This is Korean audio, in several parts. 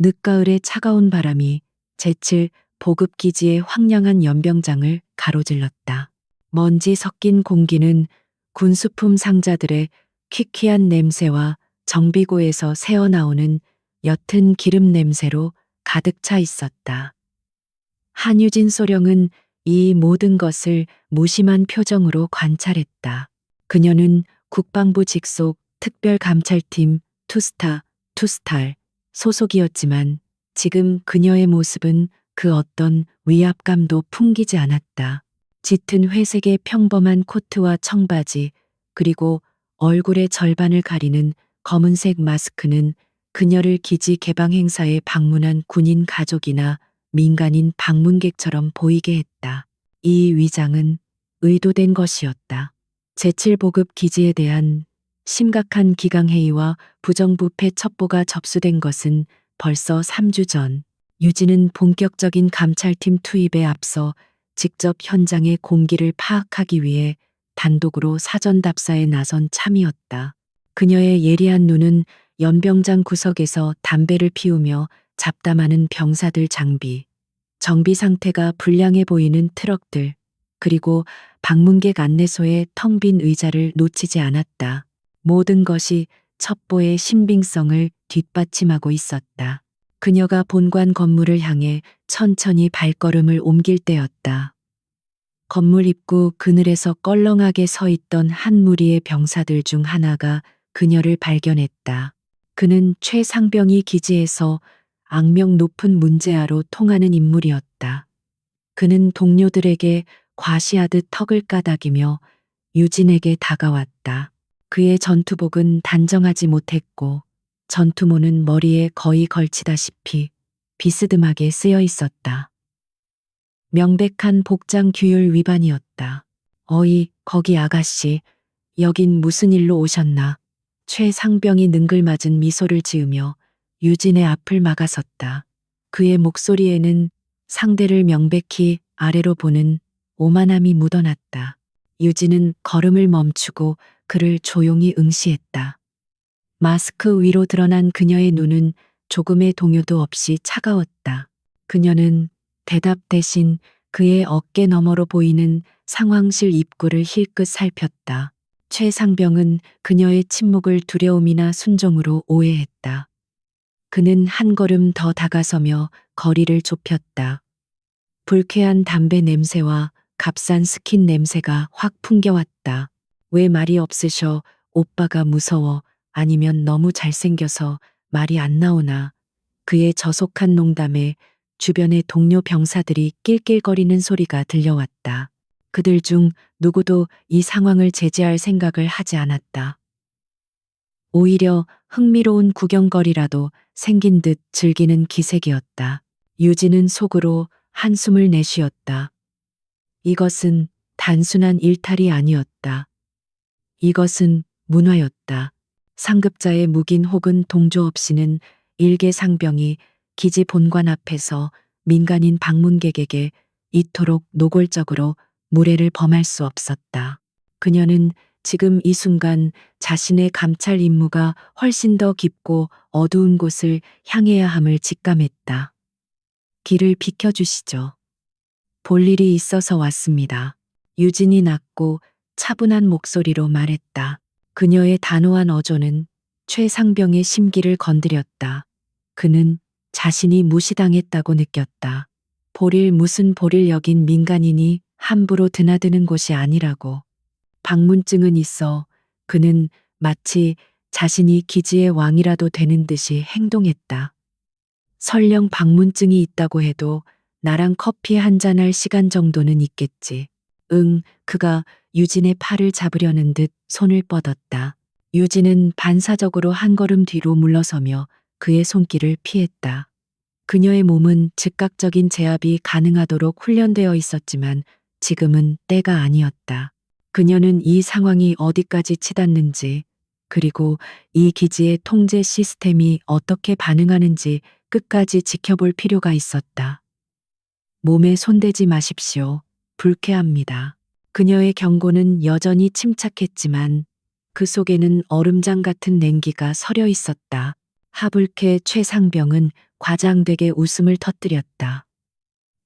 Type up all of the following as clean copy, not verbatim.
늦가을의 차가운 바람이 제7 보급기지의 황량한 연병장을 가로질렀다. 먼지 섞인 공기는 군수품 상자들의 퀴퀴한 냄새와 정비고에서 새어나오는 옅은 기름 냄새로 가득 차 있었다. 한유진 소령은 이 모든 것을 무심한 표정으로 관찰했다. 그녀는 국방부 직속 특별감찰팀 투스탈 소속이었지만 지금 그녀의 모습은 그 어떤 위압감도 풍기지 않았다. 짙은 회색의 평범한 코트와 청바지, 그리고 얼굴의 절반을 가리는 검은색 마스크는 그녀를 기지 개방 행사에 방문한 군인 가족이나 민간인 방문객처럼 보이게 했다. 이 위장은 의도된 것이었다. 제7보급 기지에 대한 심각한 기강회의와 부정부패 첩보가 접수된 것은 벌써 3주 전. 유진은 본격적인 감찰팀 투입에 앞서 직접 현장의 공기를 파악하기 위해 단독으로 사전 답사에 나선 참이었다. 그녀의 예리한 눈은 연병장 구석에서 담배를 피우며 잡담하는 병사들 정비 상태가 불량해 보이는 트럭들, 그리고 방문객 안내소의 텅 빈 의자를 놓치지 않았다. 모든 것이 첩보의 신빙성을 뒷받침하고 있었다. 그녀가 본관 건물을 향해 천천히 발걸음을 옮길 때였다. 건물 입구 그늘에서 껄렁하게 서 있던 한 무리의 병사들 중 하나가 그녀를 발견했다. 그는 최상병이 기지에서 악명 높은 문제아로 통하는 인물이었다. 그는 동료들에게 과시하듯 턱을 까닥이며 유진에게 다가왔다. 그의 전투복은 단정하지 못했고 전투모는 머리에 거의 걸치다시피 비스듬하게 쓰여 있었다. 명백한 복장 규율 위반이었다. 어이, 거기 아가씨, 여긴 무슨 일로 오셨나? 최상병이 능글맞은 미소를 지으며 유진의 앞을 막아섰다. 그의 목소리에는 상대를 명백히 아래로 보는 오만함이 묻어났다. 유진은 걸음을 멈추고 그를 조용히 응시했다. 마스크 위로 드러난 그녀의 눈은 조금의 동요도 없이 차가웠다. 그녀는 대답 대신 그의 어깨 너머로 보이는 상황실 입구를 힐끗 살폈다. 최상병은 그녀의 침묵을 두려움이나 순종으로 오해했다. 그는 한 걸음 더 다가서며 거리를 좁혔다. 불쾌한 담배 냄새와 값싼 스킨 냄새가 확 풍겨왔다. 왜 말이 없으셔? 오빠가 무서워? 아니면 너무 잘생겨서 말이 안 나오나? 그의 저속한 농담에 주변의 동료 병사들이 낄낄거리는 소리가 들려왔다. 그들 중 누구도 이 상황을 제지할 생각을 하지 않았다. 오히려 흥미로운 구경거리라도 생긴 듯 즐기는 기색이었다. 유진은 속으로 한숨을 내쉬었다. 이것은 단순한 일탈이 아니었다. 이것은 문화였다. 상급자의 묵인 혹은 동조 없이는 일개 상병이 기지 본관 앞에서 민간인 방문객에게 이토록 노골적으로 무례를 범할 수 없었다. 그녀는 지금 이 순간 자신의 감찰 임무가 훨씬 더 깊고 어두운 곳을 향해야 함을 직감했다. 길을 비켜주시죠. 볼 일이 있어서 왔습니다. 유진이 낮고 차분한 목소리로 말했다. 그녀의 단호한 어조는 최상병의 심기를 건드렸다. 그는 자신이 무시당했다고 느꼈다. 무슨 볼일 여긴 민간인이 함부로 드나드는 곳이 아니라고. 방문증은 있어. 그는 마치 자신이 기지의 왕이라도 되는 듯이 행동했다. 설령 방문증이 있다고 해도 나랑 커피 한잔 할 시간 정도는 있겠지. 그가 유진의 팔을 잡으려는 듯 손을 뻗었다. 유진은 반사적으로 한 걸음 뒤로 물러서며 그의 손길을 피했다. 그녀의 몸은 즉각적인 제압이 가능하도록 훈련되어 있었지만 지금은 때가 아니었다. 그녀는 이 상황이 어디까지 치닫는지, 그리고 이 기지의 통제 시스템이 어떻게 반응하는지 끝까지 지켜볼 필요가 있었다. 몸에 손대지 마십시오. 불쾌합니다. 그녀의 경고는 여전히 침착했지만 그 속에는 얼음장 같은 냉기가 서려 있었다. 하불케 최상병은 과장되게 웃음을 터뜨렸다.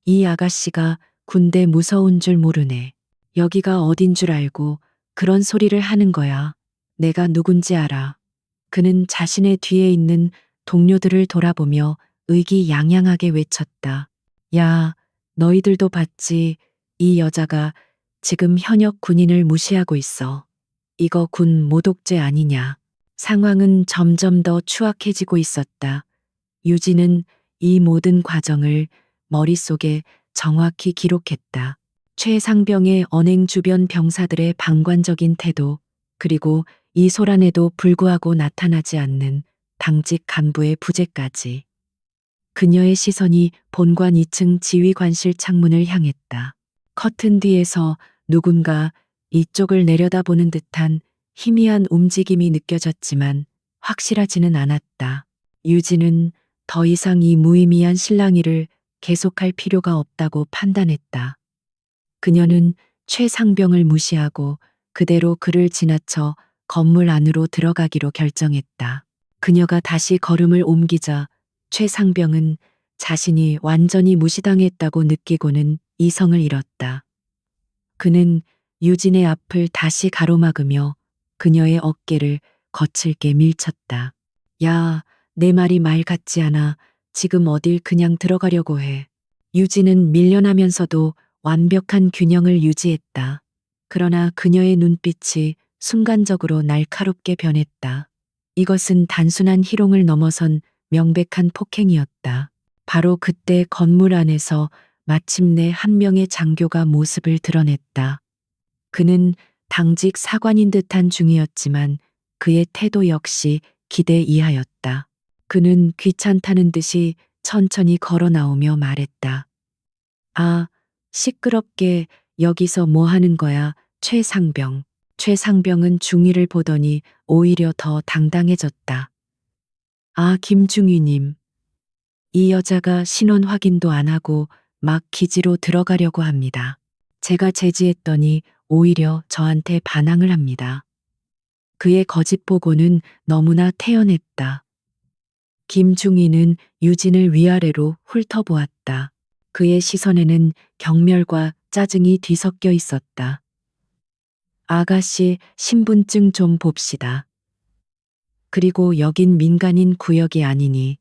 이 아가씨가 군대 무서운 줄 모르네. 여기가 어딘 줄 알고 그런 소리를 하는 거야. 내가 누군지 알아. 그는 자신의 뒤에 있는 동료들을 돌아보며 의기양양하게 외쳤다. 야, 너희들도 봤지? 이 여자가 지금 현역 군인을 무시하고 있어. 이거 군 모독죄 아니냐. 상황은 점점 더 추악해지고 있었다. 유진은 이 모든 과정을 머릿속에 정확히 기록했다. 최상병의 언행 주변 병사들의 방관적인 태도, 그리고 이 소란에도 불구하고 나타나지 않는 당직 간부의 부재까지. 그녀의 시선이 본관 2층 지휘관실 창문을 향했다. 커튼 뒤에서 누군가 이쪽을 내려다보는 듯한 희미한 움직임이 느껴졌지만 확실하지는 않았다. 유진은 더 이상 이 무의미한 실랑이를 계속할 필요가 없다고 판단했다. 그녀는 최상병을 무시하고 그대로 그를 지나쳐 건물 안으로 들어가기로 결정했다. 그녀가 다시 걸음을 옮기자 최상병은 자신이 완전히 무시당했다고 느끼고는 이성을 잃었다. 그는 유진의 앞을 다시 가로막으며 그녀의 어깨를 거칠게 밀쳤다. 야, 내 말이 말 같지 않아. 지금 어딜 그냥 들어가려고 해. 유진은 밀려나면서도 완벽한 균형을 유지했다. 그러나 그녀의 눈빛이 순간적으로 날카롭게 변했다. 이것은 단순한 희롱을 넘어선 명백한 폭행이었다. 바로 그때 건물 안에서 마침내 한 명의 장교가 모습을 드러냈다. 그는 당직 사관인 듯한 중이었지만 그의 태도 역시 기대 이하였다. 그는 귀찮다는 듯이 천천히 걸어 나오며 말했다. 아, 시끄럽게 여기서 뭐 하는 거야, 최상병. 최상병은 중위를 보더니 오히려 더 당당해졌다. 아, 김중위님. 이 여자가 신원 확인도 안 하고 막 기지로 들어가려고 합니다. 제가 제지했더니 오히려 저한테 반항을 합니다. 그의 거짓 보고는 너무나 태연했다. 김중희는 유진을 위아래로 훑어보았다. 그의 시선에는 경멸과 짜증이 뒤섞여 있었다. 아가씨, 신분증 좀 봅시다. 그리고 여긴 민간인 구역이 아니니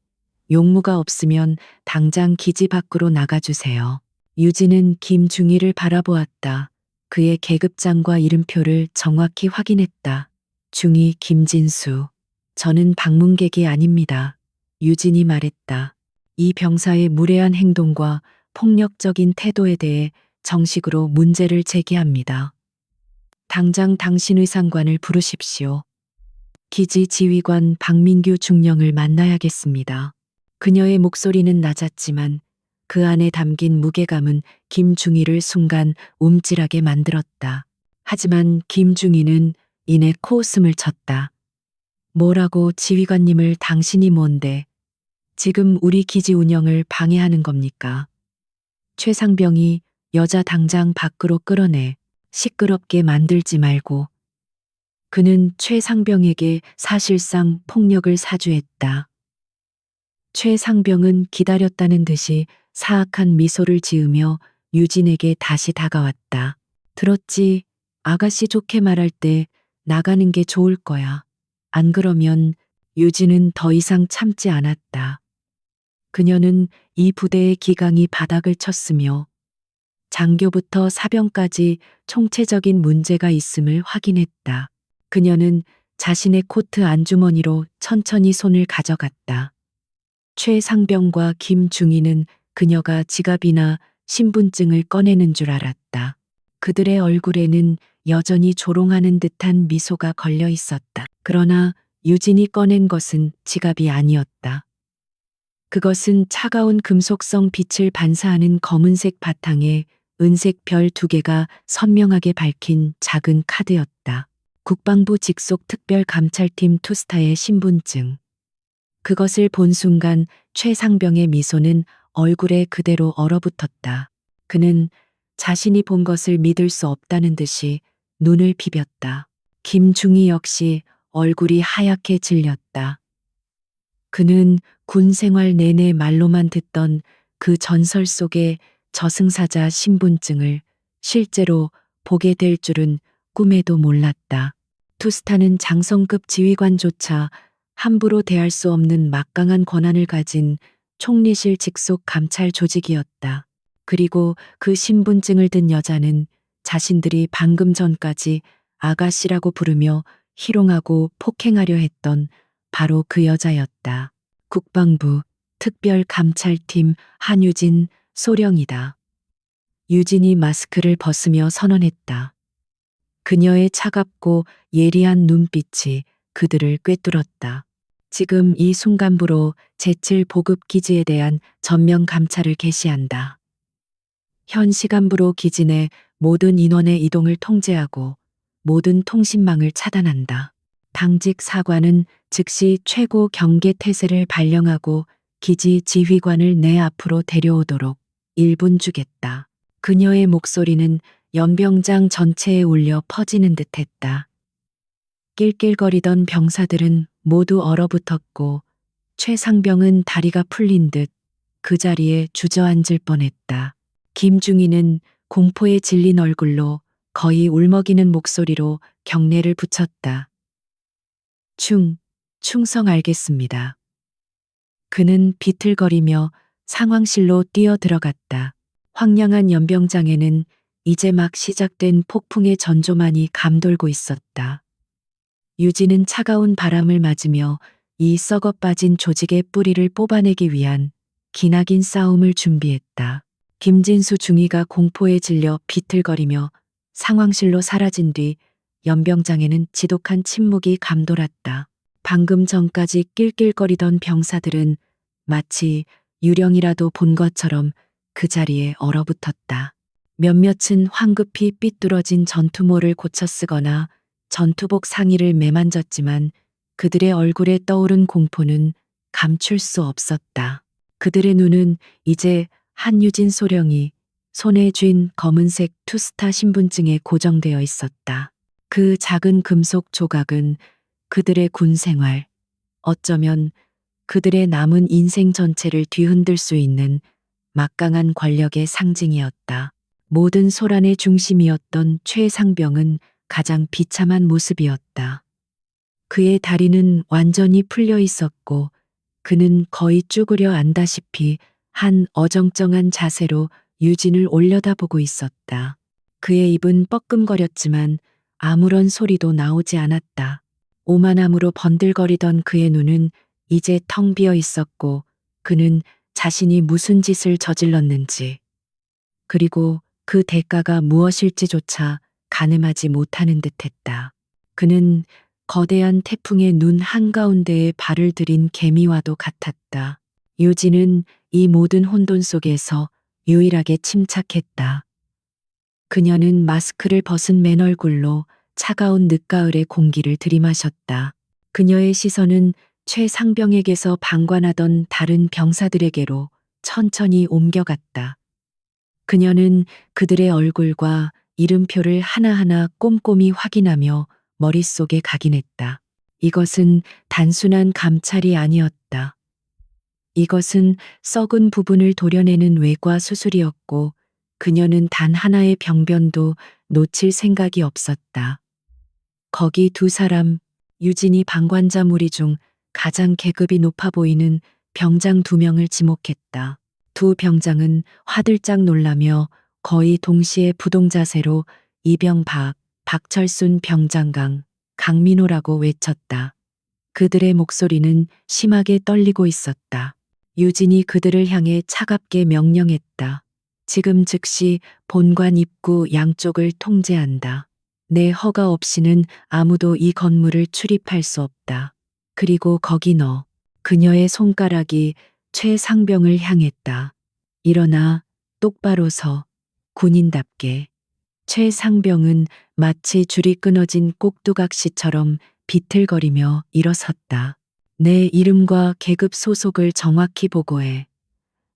용무가 없으면 당장 기지 밖으로 나가주세요. 유진은 김중희를 바라보았다. 그의 계급장과 이름표를 정확히 확인했다. 중위 김진수. 저는 방문객이 아닙니다. 유진이 말했다. 이 병사의 무례한 행동과 폭력적인 태도에 대해 정식으로 문제를 제기합니다. 당장 당신의 상관을 부르십시오. 기지 지휘관 박민규 중령을 만나야겠습니다. 그녀의 목소리는 낮았지만 그 안에 담긴 무게감은 김중희를 순간 움찔하게 만들었다. 하지만 김중희는 이내 코웃음을 쳤다. 뭐라고 지휘관님을 당신이 뭔데? 지금 우리 기지 운영을 방해하는 겁니까? 최상병이 여자 당장 밖으로 끌어내 시끄럽게 만들지 말고. 그는 최상병에게 사실상 폭력을 사주했다. 최상병은 기다렸다는 듯이 사악한 미소를 지으며 유진에게 다시 다가왔다. 들었지? 아가씨 좋게 말할 때 나가는 게 좋을 거야. 안 그러면. 유진은 더 이상 참지 않았다. 그녀는 이 부대의 기강이 바닥을 쳤으며 장교부터 사병까지 총체적인 문제가 있음을 확인했다. 그녀는 자신의 코트 안주머니로 천천히 손을 가져갔다. 최상병과 김중희는 그녀가 지갑이나 신분증을 꺼내는 줄 알았다. 그들의 얼굴에는 여전히 조롱하는 듯한 미소가 걸려 있었다. 그러나 유진이 꺼낸 것은 지갑이 아니었다. 그것은 차가운 금속성 빛을 반사하는 검은색 바탕에 은색 별 2개가 선명하게 밝힌 작은 카드였다. 국방부 직속 특별감찰팀 투스타의 신분증. 그것을 본 순간 최상병의 미소는 얼굴에 그대로 얼어붙었다. 그는 자신이 본 것을 믿을 수 없다는 듯이 눈을 비볐다. 김중희 역시 얼굴이 하얗게 질렸다. 그는 군 생활 내내 말로만 듣던 그 전설 속의 저승사자 신분증을 실제로 보게 될 줄은 꿈에도 몰랐다. 투스타는 장성급 지휘관조차 함부로 대할 수 없는 막강한 권한을 가진 총리실 직속 감찰 조직이었다. 그리고 그 신분증을 든 여자는 자신들이 방금 전까지 아가씨라고 부르며 희롱하고 폭행하려 했던 바로 그 여자였다. 국방부 특별감찰팀 한유진 소령이다. 유진이 마스크를 벗으며 선언했다. 그녀의 차갑고 예리한 눈빛이 그들을 꿰뚫었다. 지금 이 순간부로 제7 보급 기지에 대한 전면 감찰을 개시한다. 현 시간부로 기지 내 모든 인원의 이동을 통제하고 모든 통신망을 차단한다. 당직 사관은 즉시 최고 경계 태세를 발령하고 기지 지휘관을 내 앞으로 데려오도록 1분 주겠다. 그녀의 목소리는 연병장 전체에 울려 퍼지는 듯했다. 낄낄거리던 병사들은 모두 얼어붙었고 최상병은 다리가 풀린 듯 그 자리에 주저앉을 뻔했다. 김중희는 공포에 질린 얼굴로 거의 울먹이는 목소리로 경례를 붙였다. 충성 알겠습니다. 그는 비틀거리며 상황실로 뛰어 들어갔다. 황량한 연병장에는 이제 막 시작된 폭풍의 전조만이 감돌고 있었다. 유진은 차가운 바람을 맞으며 이 썩어 빠진 조직의 뿌리를 뽑아내기 위한 기나긴 싸움을 준비했다. 김진수 중위가 공포에 질려 비틀거리며 상황실로 사라진 뒤 연병장에는 지독한 침묵이 감돌았다. 방금 전까지 낄낄거리던 병사들은 마치 유령이라도 본 것처럼 그 자리에 얼어붙었다. 몇몇은 황급히 삐뚤어진 전투모를 고쳐 쓰거나 전투복 상의를 매만졌지만 그들의 얼굴에 떠오른 공포는 감출 수 없었다. 그들의 눈은 이제 한유진 소령이 손에 쥔 검은색 투스타 신분증에 고정되어 있었다. 그 작은 금속 조각은 그들의 군 생활, 어쩌면 그들의 남은 인생 전체를 뒤흔들 수 있는 막강한 권력의 상징이었다. 모든 소란의 중심이었던 최상병은 가장 비참한 모습이었다. 그의 다리는 완전히 풀려 있었고 그는 거의 쭈그려 앉다시피 한 어정쩡한 자세로 유진을 올려다보고 있었다. 그의 입은 뻐끔거렸지만 아무런 소리도 나오지 않았다. 오만함으로 번들거리던 그의 눈은 이제 텅 비어 있었고 그는 자신이 무슨 짓을 저질렀는지 그리고 그 대가가 무엇일지조차 가늠하지 못하는 듯했다. 그는 거대한 태풍의 눈 한가운데에 발을 들인 개미와도 같았다. 유진은 이 모든 혼돈 속에서 유일하게 침착했다. 그녀는 마스크를 벗은 맨 얼굴로 차가운 늦가을의 공기를 들이마셨다. 그녀의 시선은 최상병에게서 방관하던 다른 병사들에게로 천천히 옮겨갔다. 그녀는 그들의 얼굴과 이름표를 하나하나 꼼꼼히 확인하며 머릿속에 각인했다. 이것은 단순한 감찰이 아니었다. 이것은 썩은 부분을 도려내는 외과 수술이었고 그녀는 단 하나의 병변도 놓칠 생각이 없었다. 거기 두 사람, 유진이 방관자 무리 중 가장 계급이 높아 보이는 병장 2명을 지목했다. 두 병장은 화들짝 놀라며 거의 동시에 부동자세로 이병박, 박철순 병장강, 강민호라고 외쳤다. 그들의 목소리는 심하게 떨리고 있었다. 유진이 그들을 향해 차갑게 명령했다. 지금 즉시 본관 입구 양쪽을 통제한다. 내 허가 없이는 아무도 이 건물을 출입할 수 없다. 그리고 거기 너. 그녀의 손가락이 최상병을 향했다. 일어나 똑바로 서 군인답게. 최상병은 마치 줄이 끊어진 꼭두각시처럼 비틀거리며 일어섰다. 내 이름과 계급 소속을 정확히 보고해.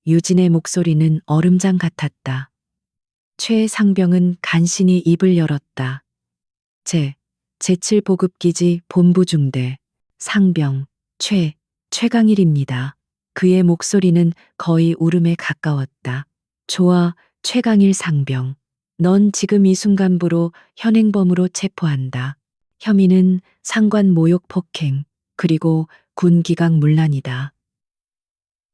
유진의 목소리는 얼음장 같았다. 최상병은 간신히 입을 열었다. 제7 보급기지 본부 중대 상병 최강일입니다. 그의 목소리는 거의 울음에 가까웠다. 좋아, 최강일 상병. 넌 지금 이 순간부로 현행범으로 체포한다. 혐의는 상관 모욕 폭행, 그리고 군 기강 문란이다.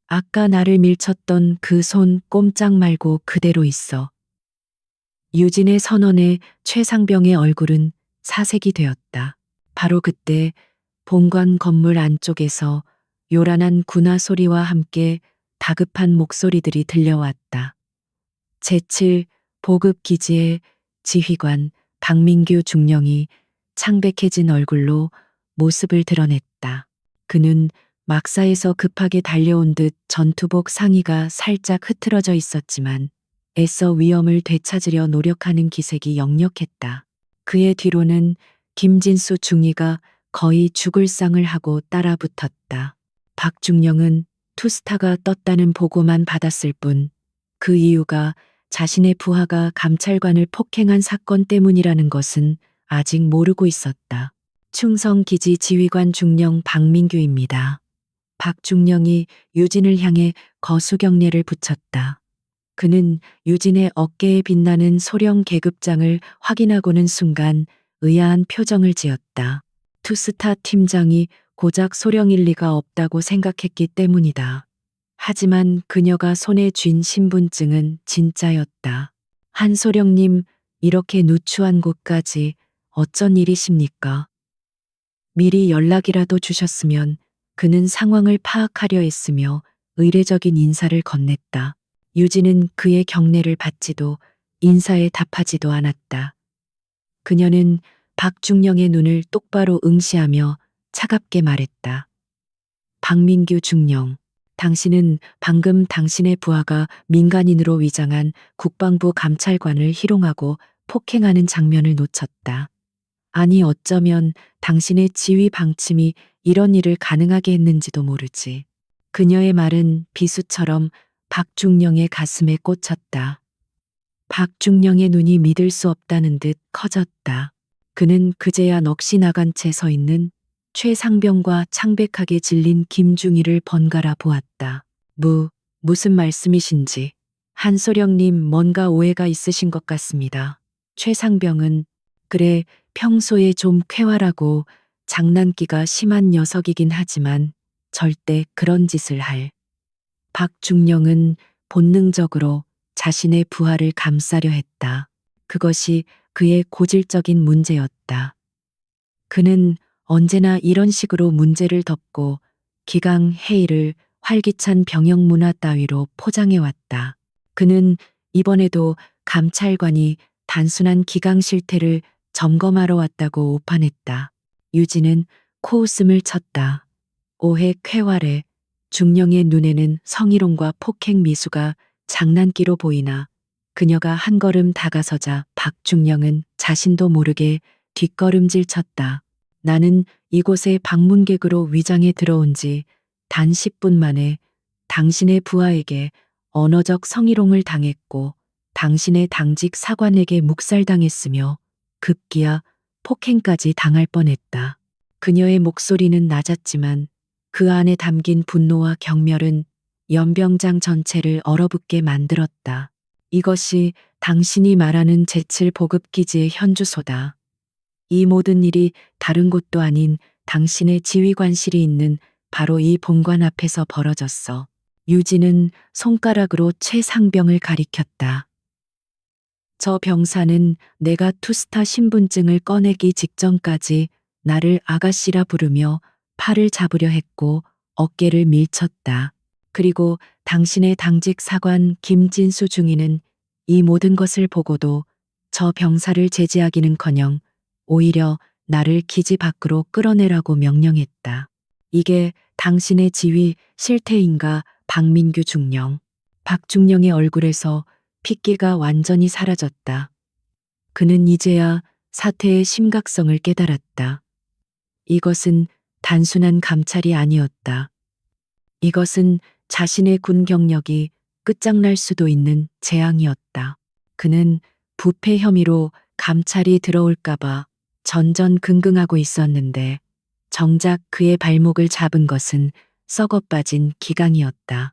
아까 나를 밀쳤던 그 손 꼼짝 말고 그대로 있어. 유진의 선언에 최상병의 얼굴은 사색이 되었다. 바로 그때 본관 건물 안쪽에서 요란한 군화 소리와 함께 다급한 목소리들이 들려왔다. 제7 보급 기지의 지휘관 박민규 중령이 창백해진 얼굴로 모습을 드러냈다. 그는 막사에서 급하게 달려온 듯 전투복 상의가 살짝 흐트러져 있었지만 애써 위험을 되찾으려 노력하는 기색이 역력했다. 그의 뒤로는 김진수 중위가 거의 죽을 상을 하고 따라붙었다. 박중령은 투스타가 떴다는 보고만 받았을 뿐 그 이유가 자신의 부하가 감찰관을 폭행한 사건 때문이라는 것은 아직 모르고 있었다. 충성기지 지휘관 중령 박민규입니다. 박중령이 유진을 향해 거수경례를 붙였다. 그는 유진의 어깨에 빛나는 소령 계급장을 확인하고는 순간 의아한 표정을 지었다. 투스타 팀장이 고작 소령일 리가 없다고 생각했기 때문이다. 하지만 그녀가 손에 쥔 신분증은 진짜였다. 한소령님, 이렇게 누추한 곳까지 어쩐 일이십니까? 미리 연락이라도 주셨으면 그는 상황을 파악하려 했으며 의례적인 인사를 건넸다. 유진은 그의 경례를 받지도 인사에 답하지도 않았다. 그녀는 박중령의 눈을 똑바로 응시하며 차갑게 말했다. 박민규 중령, 당신은 방금 당신의 부하가 민간인으로 위장한 국방부 감찰관을 희롱하고 폭행하는 장면을 놓쳤다. 아니 어쩌면 당신의 지휘 방침이 이런 일을 가능하게 했는지도 모르지. 그녀의 말은 비수처럼 박중령의 가슴에 꽂혔다. 박중령의 눈이 믿을 수 없다는 듯 커졌다. 그는 그제야 넋이 나간 채 서 있는 최상병과 창백하게 질린 김중희를 번갈아 보았다. 무슨 말씀이신지. 한소령님 뭔가 오해가 있으신 것 같습니다. 최상병은 그래 평소에 좀 쾌활하고 장난기가 심한 녀석이긴 하지만 절대 그런 짓을 할. 박중령은 본능적으로 자신의 부하를 감싸려 했다. 그것이 그의 고질적인 문제였다. 그는 언제나 이런 식으로 문제를 덮고 기강 회의를 활기찬 병영 문화 따위로 포장해왔다. 그는 이번에도 감찰관이 단순한 기강 실태를 점검하러 왔다고 오판했다. 유진은 코웃음을 쳤다. 오해 쾌활해. 중령의 눈에는 성희롱과 폭행 미수가 장난기로 보이나 그녀가 한 걸음 다가서자 박중령은 자신도 모르게 뒷걸음질 쳤다. 나는 이곳에 방문객으로 위장해 들어온 지 단 10분 만에 당신의 부하에게 언어적 성희롱을 당했고 당신의 당직 사관에게 묵살당했으며 급기야 폭행까지 당할 뻔했다. 그녀의 목소리는 낮았지만 그 안에 담긴 분노와 경멸은 연병장 전체를 얼어붙게 만들었다. 이것이 당신이 말하는 제7 보급기지의 현주소다. 이 모든 일이 다른 곳도 아닌 당신의 지휘관실이 있는 바로 이 본관 앞에서 벌어졌어. 유진은 손가락으로 최상병을 가리켰다. 저 병사는 내가 투스타 신분증을 꺼내기 직전까지 나를 아가씨라 부르며 팔을 잡으려 했고 어깨를 밀쳤다. 그리고 당신의 당직 사관 김진수 중위는 이 모든 것을 보고도 저 병사를 제지하기는커녕 오히려 나를 기지 밖으로 끌어내라고 명령했다. 이게 당신의 지휘 실태인가 박민규 중령. 박중령의 얼굴에서 핏기가 완전히 사라졌다. 그는 이제야 사태의 심각성을 깨달았다. 이것은 단순한 감찰이 아니었다. 이것은 자신의 군 경력이 끝장날 수도 있는 재앙이었다. 그는 부패 혐의로 감찰이 들어올까봐 전전긍긍하고 있었는데 정작 그의 발목을 잡은 것은 썩어 빠진 기강이었다.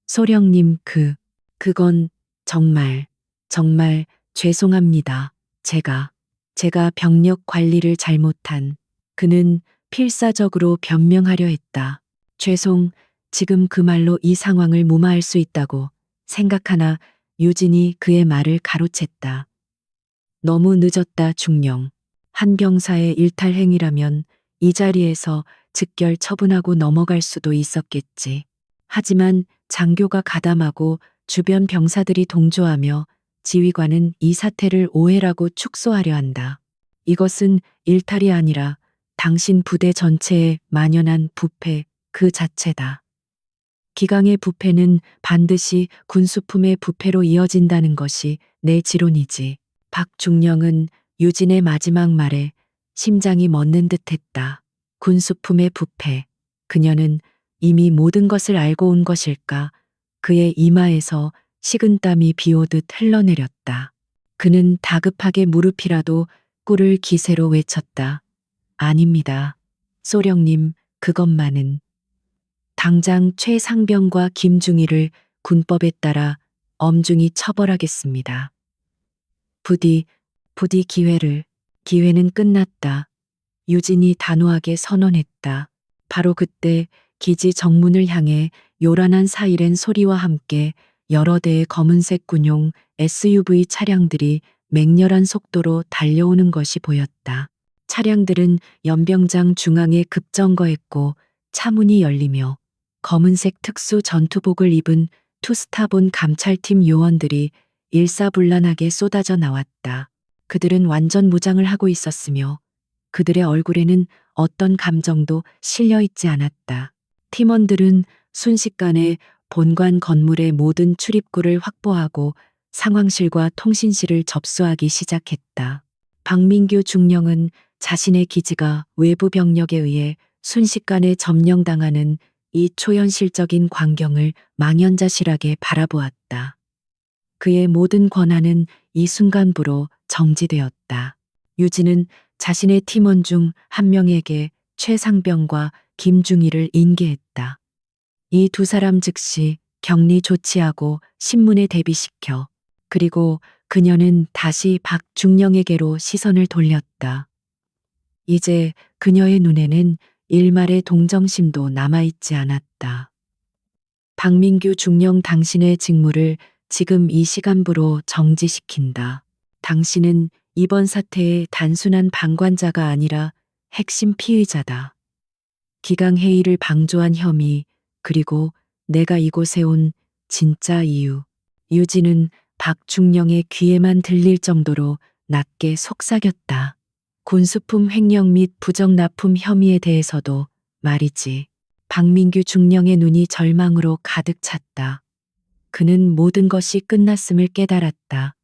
소령님 그건 정말 죄송합니다. 제가 병력 관리를 잘못한. 그는 필사적으로 변명하려 했다. 지금 그 말로 이 상황을 무마할 수 있다고 생각하나 유진이 그의 말을 가로챘다. 너무 늦었다 중령. 한 병사의 일탈 행위라면 이 자리에서 즉결 처분하고 넘어갈 수도 있었겠지. 하지만 장교가 가담하고 주변 병사들이 동조하며 지휘관은 이 사태를 오해라고 축소하려 한다. 이것은 일탈이 아니라 당신 부대 전체에 만연한 부패 그 자체다. 기강의 부패는 반드시 군수품의 부패로 이어진다는 것이 내 지론이지. 박중령은 유진의 마지막 말에 심장이 멎는 듯했다. 군수품의 부패. 그녀는 이미 모든 것을 알고 온 것일까? 그의 이마에서 식은땀이 비오듯 흘러내렸다. 그는 다급하게 무릎이라도 꿇을 기세로 외쳤다. 아닙니다. 소령님, 그것만은. 당장 최상병과 김중희를 군법에 따라 엄중히 처벌하겠습니다. 부디 기회는 끝났다. 유진이 단호하게 선언했다. 바로 그때 기지 정문을 향해 요란한 사이렌 소리와 함께 여러 대의 검은색 군용 SUV 차량들이 맹렬한 속도로 달려오는 것이 보였다. 차량들은 연병장 중앙에 급정거했고 차문이 열리며 검은색 특수 전투복을 입은 투스타본 감찰팀 요원들이 일사불란하게 쏟아져 나왔다. 그들은 완전 무장을 하고 있었으며 그들의 얼굴에는 어떤 감정도 실려 있지 않았다. 팀원들은 순식간에 본관 건물의 모든 출입구를 확보하고 상황실과 통신실을 접수하기 시작했다. 박민규 중령은 자신의 기지가 외부 병력에 의해 순식간에 점령당하는 이 초현실적인 광경을 망연자실하게 바라보았다. 그의 모든 권한은 이 순간부로 정지되었다. 유진은 자신의 팀원 중 한 명에게 최상병과 김중희를 인계했다. 이 두 사람 즉시 격리 조치하고 신문에 대비시켜. 그리고 그녀는 다시 박중령에게로 시선을 돌렸다. 이제 그녀의 눈에는 일말의 동정심도 남아있지 않았다. 박민규 중령, 당신의 직무를 지금 이 시간부로 정지시킨다. 당신은 이번 사태의 단순한 방관자가 아니라 핵심 피의자다. 기강회의를 방조한 혐의, 그리고 내가 이곳에 온 진짜 이유. 유진은 박중령의 귀에만 들릴 정도로 낮게 속삭였다. 군수품 횡령 및 부정납품 혐의에 대해서도 말이지. 박민규 중령의 눈이 절망으로 가득 찼다. 그는 모든 것이 끝났음을 깨달았다.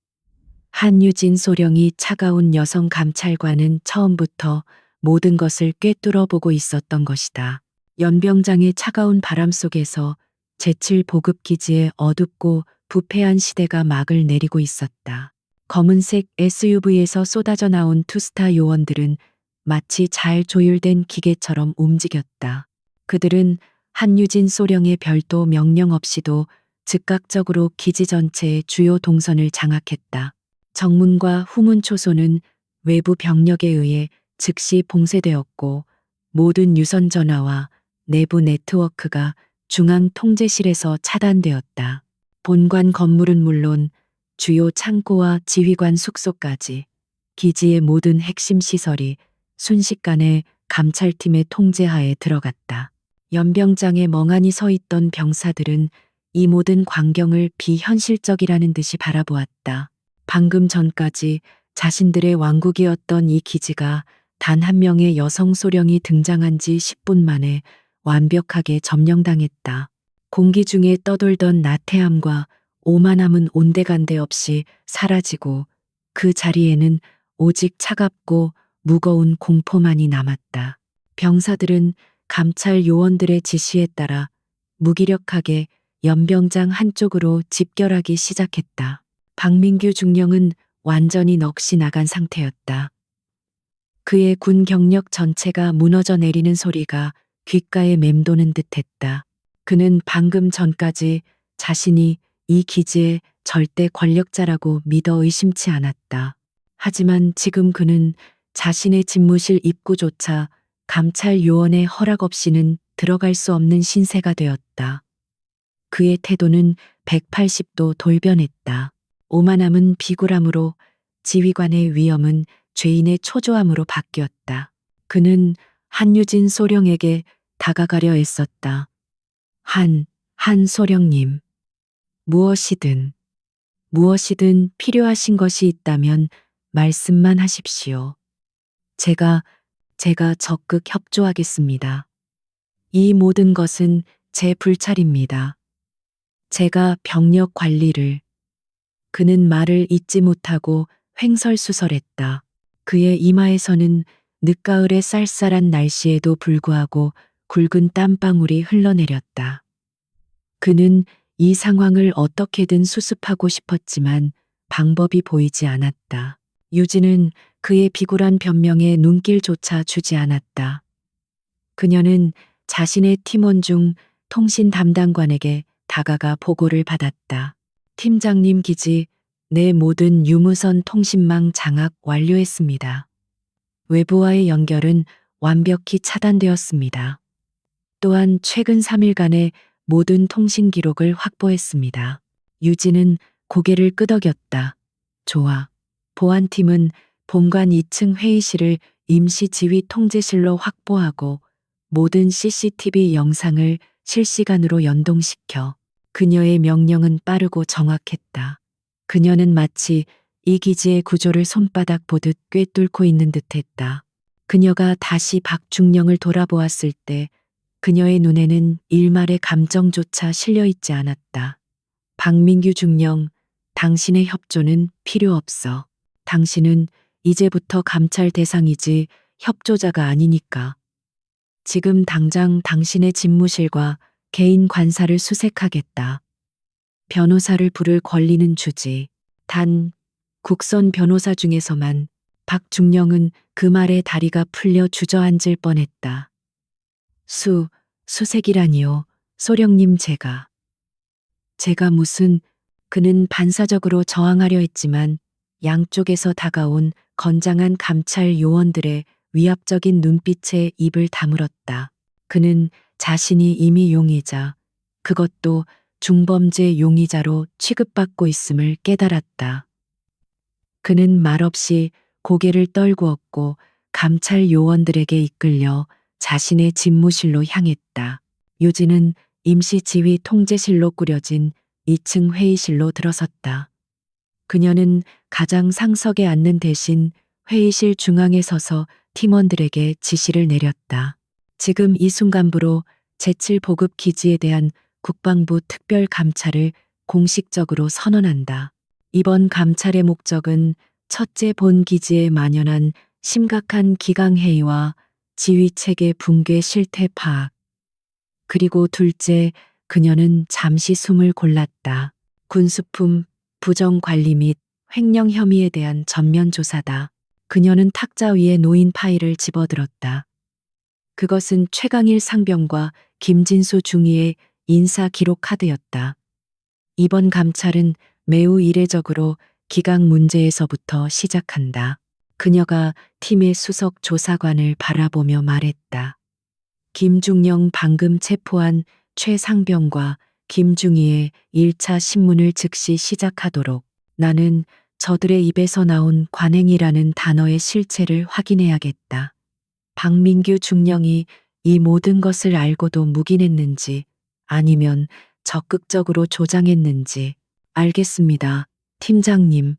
한유진 소령이 차가운 여성 감찰관은 처음부터 모든 것을 꿰뚫어 보고 있었던 것이다. 연병장의 차가운 바람 속에서 제7 보급기지의 어둡고 부패한 시대가 막을 내리고 있었다. 검은색 SUV에서 쏟아져 나온 투스타 요원들은 마치 잘 조율된 기계처럼 움직였다. 그들은 한유진 소령의 별도 명령 없이도 즉각적으로 기지 전체의 주요 동선을 장악했다. 정문과 후문 초소는 외부 병력에 의해 즉시 봉쇄되었고 모든 유선 전화와 내부 네트워크가 중앙 통제실에서 차단되었다. 본관 건물은 물론 주요 창고와 지휘관 숙소까지 기지의 모든 핵심 시설이 순식간에 감찰팀의 통제하에 들어갔다. 연병장에 멍하니 서 있던 병사들은 이 모든 광경을 비현실적이라는 듯이 바라보았다. 방금 전까지 자신들의 왕국이었던 이 기지가 단 한 명의 여성 소령이 등장한 지 10분 만에 완벽하게 점령당했다. 공기 중에 떠돌던 나태함과 오만함은 온데간데 없이 사라지고 그 자리에는 오직 차갑고 무거운 공포만이 남았다. 병사들은 감찰 요원들의 지시에 따라 무기력하게 연병장 한쪽으로 집결하기 시작했다. 박민규 중령은 완전히 넋이 나간 상태였다. 그의 군 경력 전체가 무너져 내리는 소리가 귓가에 맴도는 듯했다. 그는 방금 전까지 자신이 이 기지의 절대 권력자라고 믿어 의심치 않았다. 하지만 지금 그는 자신의 집무실 입구조차 감찰 요원의 허락 없이는 들어갈 수 없는 신세가 되었다. 그의 태도는 180도 돌변했다. 오만함은 비굴함으로, 지휘관의 위엄은 죄인의 초조함으로 바뀌었다. 그는 한유진 소령에게 다가가려 애썼다. 한 소령님. 무엇이든 필요하신 것이 있다면 말씀만 하십시오. 제가 적극 협조하겠습니다. 이 모든 것은 제 불찰입니다. 제가 병력 관리를. 그는 말을 잇지 못하고 횡설수설했다. 그의 이마에서는 늦가을의 쌀쌀한 날씨에도 불구하고 굵은 땀방울이 흘러내렸다. 그는 이 상황을 어떻게든 수습하고 싶었지만 방법이 보이지 않았다. 유진은 그의 비굴한 변명에 눈길조차 주지 않았다. 그녀는 자신의 팀원 중 통신 담당관에게 다가가 보고를 받았다. 팀장님 기지 내 모든 유무선 통신망 장악 완료했습니다. 외부와의 연결은 완벽히 차단되었습니다. 또한 최근 3일간의 모든 통신 기록을 확보했습니다. 유진은 고개를 끄덕였다. 좋아. 보안팀은 본관 2층 회의실을 임시 지휘 통제실로 확보하고 모든 CCTV 영상을 실시간으로 연동시켜. 그녀의 명령은 빠르고 정확했다. 그녀는 마치 이 기지의 구조를 손바닥 보듯 꿰뚫고 있는 듯했다. 그녀가 다시 박중령을 돌아보았을 때 그녀의 눈에는 일말의 감정조차 실려있지 않았다. 박민규 중령, 당신의 협조는 필요 없어. 당신은 이제부터 감찰 대상이지 협조자가 아니니까. 지금 당장 당신의 집무실과 개인 관사를 수색하겠다. 변호사를 부를 권리는 주지. 단, 국선 변호사 중에서만. 박중령은 그 말에 다리가 풀려 주저앉을 뻔했다. 수색이라니요. 소령님 제가 무슨. 그는 반사적으로 저항하려 했지만 양쪽에서 다가온 건장한 감찰 요원들의 위압적인 눈빛에 입을 다물었다. 그는 자신이 이미 용의자, 그것도 중범죄 용의자로 취급받고 있음을 깨달았다. 그는 말없이 고개를 떨구었고 감찰 요원들에게 이끌려 자신의 집무실로 향했다. 유진은 임시 지휘 통제실로 꾸려진 2층 회의실로 들어섰다. 그녀는 가장 상석에 앉는 대신 회의실 중앙에 서서 팀원들에게 지시를 내렸다. 지금 이 순간부로 제7보급 기지에 대한 국방부 특별 감찰을 공식적으로 선언한다. 이번 감찰의 목적은 첫째, 본 기지에 만연한 심각한 기강해이와 지휘체계 붕괴 실태 파악. 그리고 둘째, 그녀는 잠시 숨을 골랐다. 군수품 부정 관리 및 횡령 혐의에 대한 전면 조사다. 그녀는 탁자 위에 놓인 파일을 집어들었다. 그것은 최강일 상병과 김진수 중위의 인사 기록 카드였다. 이번 감찰은 매우 이례적으로 기강 문제에서부터 시작한다. 그녀가 팀의 수석 조사관을 바라보며 말했다. 김중령 방금 체포한 최 상병과 김중희의 1차 신문을 즉시 시작하도록. 나는 저들의 입에서 나온 관행이라는 단어의 실체를 확인해야겠다. 박민규 중령이 이 모든 것을 알고도 묵인했는지 아니면 적극적으로 조장했는지. 알겠습니다. 팀장님.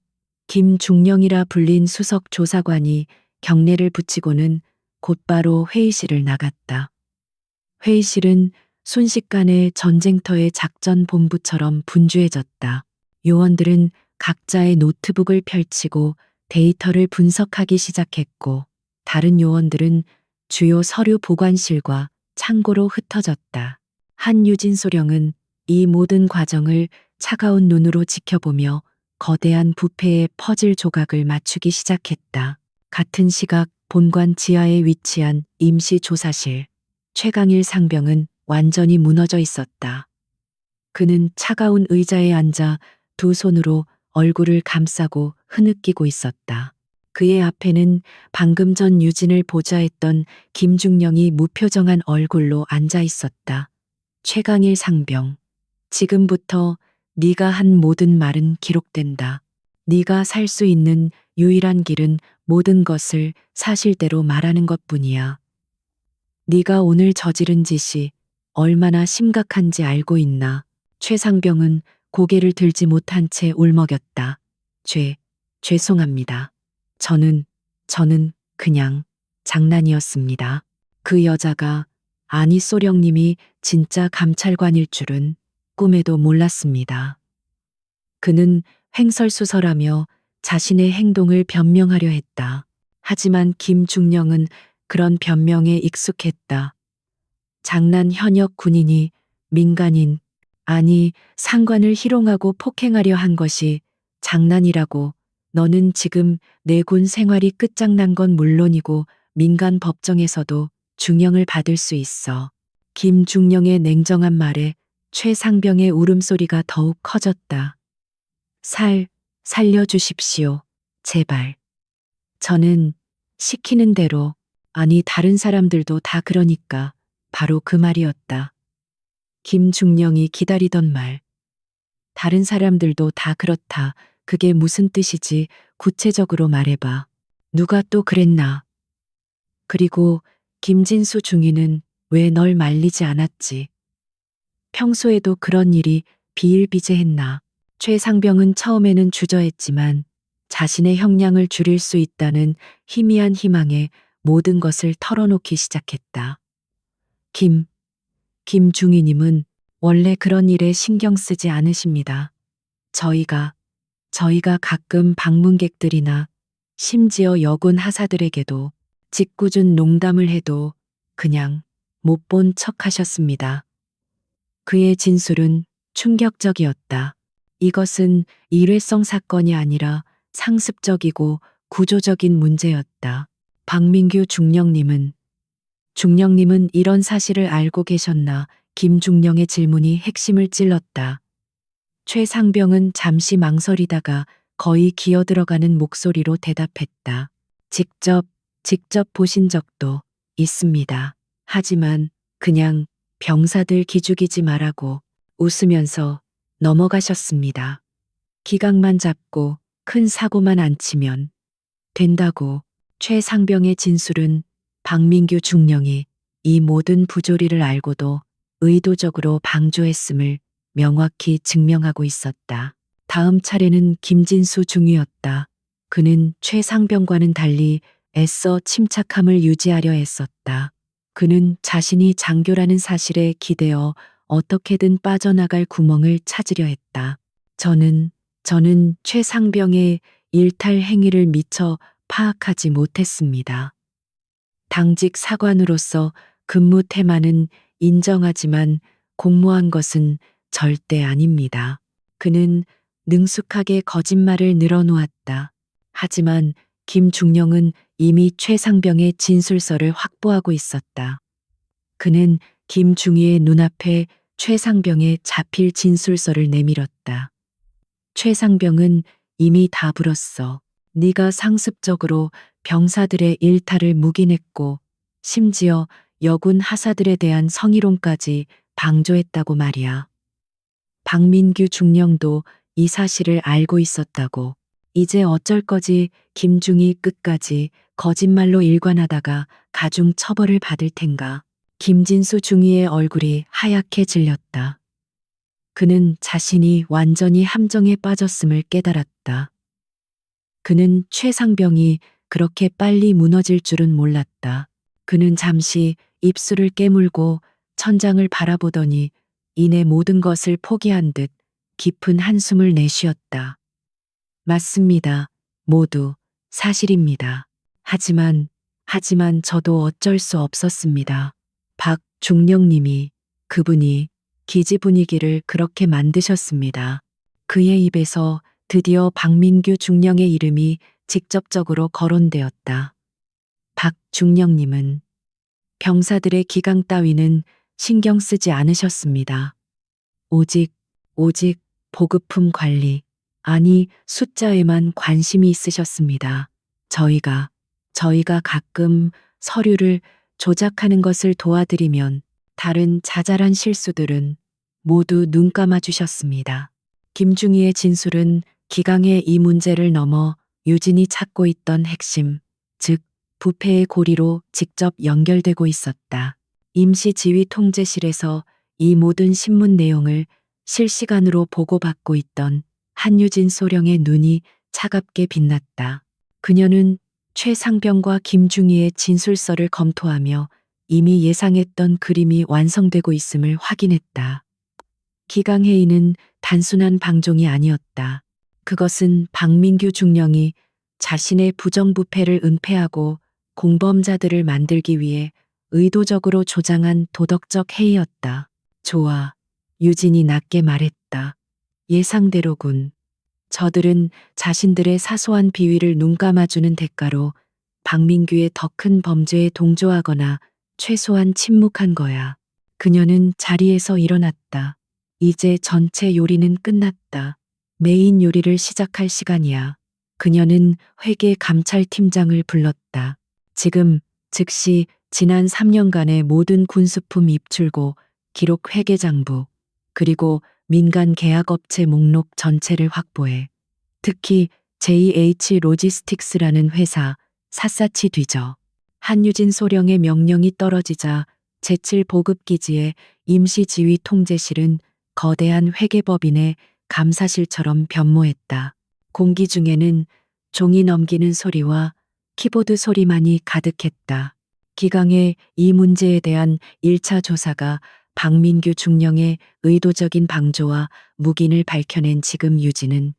김중령이라 불린 수석 조사관이 경례를 붙이고는 곧바로 회의실을 나갔다. 회의실은 순식간에 전쟁터의 작전 본부처럼 분주해졌다. 요원들은 각자의 노트북을 펼치고 데이터를 분석하기 시작했고 다른 요원들은 주요 서류 보관실과 창고로 흩어졌다. 한유진 소령은 이 모든 과정을 차가운 눈으로 지켜보며 거대한 부패의 퍼즐 조각을 맞추기 시작했다. 같은 시각 본관 지하에 위치한 임시 조사실. 최강일 상병은 완전히 무너져 있었다. 그는 차가운 의자에 앉아 두 손으로 얼굴을 감싸고 흐느끼고 있었다. 그의 앞에는 방금 전 유진을 보좌했던 김중령이 무표정한 얼굴로 앉아 있었다. 최강일 상병, 지금부터 네가 한 모든 말은 기록된다. 네가 살 수 있는 유일한 길은 모든 것을 사실대로 말하는 것뿐이야. 네가 오늘 저지른 짓이 얼마나 심각한지 알고 있나? 최상병은 고개를 들지 못한 채 울먹였다. 죄송합니다. 저는 그냥 장난이었습니다. 그 여자가, 아니 소령님이 진짜 감찰관일 줄은 꿈에도 몰랐습니다. 그는 횡설수설하며 자신의 행동을 변명하려 했다. 하지만 김중령은 그런 변명에 익숙했다. 장난 현역 군인이 민간인, 아니 상관을 희롱하고 폭행하려 한 것이 장난이라고. 너는 지금 내 군 생활이 끝장난 건 물론이고 민간 법정에서도 중형을 받을 수 있어. 김중령의 냉정한 말에 최상병의 울음소리가 더욱 커졌다. 살려주십시오. 제발. 저는 시키는 대로, 아니 다른 사람들도 다 그러니까 바로 그 말이었다. 김중령이 기다리던 말. 다른 사람들도 다 그렇다. 그게 무슨 뜻이지? 구체적으로 말해봐. 누가 또 그랬나? 그리고 김진수 중위는 왜 널 말리지 않았지? 평소에도 그런 일이 비일비재했나? 최상병은 처음에는 주저했지만 자신의 형량을 줄일 수 있다는 희미한 희망에 모든 것을 털어놓기 시작했다. 김중희님은 원래 그런 일에 신경 쓰지 않으십니다. 저희가 가끔 방문객들이나 심지어 여군 하사들에게도 짓궂은 농담을 해도 그냥 못 본 척 하셨습니다. 그의 진술은 충격적이었다. 이것은 일회성 사건이 아니라 상습적이고 구조적인 문제였다. 박민규 중령님은 이런 사실을 알고 계셨나? 김중령의 질문이 핵심을 찔렀다. 최상병은 잠시 망설이다가 거의 기어들어가는 목소리로 대답했다. 직접 보신 적도 있습니다. 하지만 그냥 병사들 기죽이지 말라고 웃으면서 넘어가셨습니다. 기각만 잡고 큰 사고만 안 치면 된다고. 최상병의 진술은 박민규 중령이 이 모든 부조리를 알고도 의도적으로 방조했음을 명확히 증명하고 있었다. 다음 차례는 김진수 중위였다. 그는 최상병과는 달리 애써 침착함을 유지하려 했었다. 그는 자신이 장교라는 사실에 기대어 어떻게든 빠져나갈 구멍을 찾으려 했다. 저는 최상병의 일탈 행위를 미처 파악하지 못했습니다. 당직 사관으로서 근무 태만은 인정하지만 공모한 것은 절대 아닙니다. 그는 능숙하게 거짓말을 늘어놓았다. 하지만 김중령은 이미 최상병의 진술서를 확보하고 있었다. 그는 김중희의 눈앞에 최상병의 자필 진술서를 내밀었다. 최상병은 이미 다 불었어. 네가 상습적으로 병사들의 일탈을 묵인했고 심지어 여군 하사들에 대한 성희롱까지 방조했다고 말이야. 박민규 중령도 이 사실을 알고 있었다고. 이제 어쩔 거지. 김중희 끝까지 거짓말로 일관하다가 가중 처벌을 받을 텐가. 김진수 중위의 얼굴이 하얗게 질렸다. 그는 자신이 완전히 함정에 빠졌음을 깨달았다. 그는 최상병이 그렇게 빨리 무너질 줄은 몰랐다. 그는 잠시 입술을 깨물고 천장을 바라보더니 이내 모든 것을 포기한 듯 깊은 한숨을 내쉬었다. 맞습니다. 모두 사실입니다. 하지만 저도 어쩔 수 없었습니다. 박중령님이, 그분이 기지 분위기를 그렇게 만드셨습니다. 그의 입에서 드디어 박민규 중령의 이름이 직접적으로 거론되었다. 박중령님은 병사들의 기강 따위는 신경 쓰지 않으셨습니다. 오직 보급품 관리, 아니 숫자에만 관심이 있으셨습니다. 저희가 가끔 서류를 조작하는 것을 도와드리면 다른 자잘한 실수들은 모두 눈 감아 주셨습니다. 김중희의 진술은 기강의 이 문제를 넘어 유진이 찾고 있던 핵심, 즉 부패의 고리로 직접 연결되고 있었다. 임시 지휘 통제실에서 이 모든 신문 내용을 실시간으로 보고받고 있던 한유진 소령의 눈이 차갑게 빛났다. 그녀는 최상병과 김중희의 진술서를 검토하며 이미 예상했던 그림이 완성되고 있음을 확인했다. 기강회의는 단순한 방종이 아니었다. 그것은 박민규 중령이 자신의 부정부패를 은폐하고 공범자들을 만들기 위해 의도적으로 조장한 도덕적 해이였다. 좋아. 유진이 낮게 말했다. 예상대로군. 저들은 자신들의 사소한 비위를 눈감아주는 대가로 박민규의 더 큰 범죄에 동조하거나 최소한 침묵한 거야. 그녀는 자리에서 일어났다. 이제 전체 요리는 끝났다. 메인 요리를 시작할 시간이야. 그녀는 회계 감찰팀장을 불렀다. 지금 즉시 지난 3년간의 모든 군수품 입출고 기록 회계장부 그리고 민간 계약업체 목록 전체를 확보해. 특히 JH 로지스틱스라는 회사 샅샅이 뒤져. 한유진 소령의 명령이 떨어지자 제7보급기지의 임시지휘 통제실은 거대한 회계법인의 감사실처럼 변모했다. 공기 중에는 종이 넘기는 소리와 키보드 소리만이 가득했다. 기강의 이 문제에 대한 1차 조사가 박민규 중령의 의도적인 방조와 묵인을 밝혀낸 지금 유진은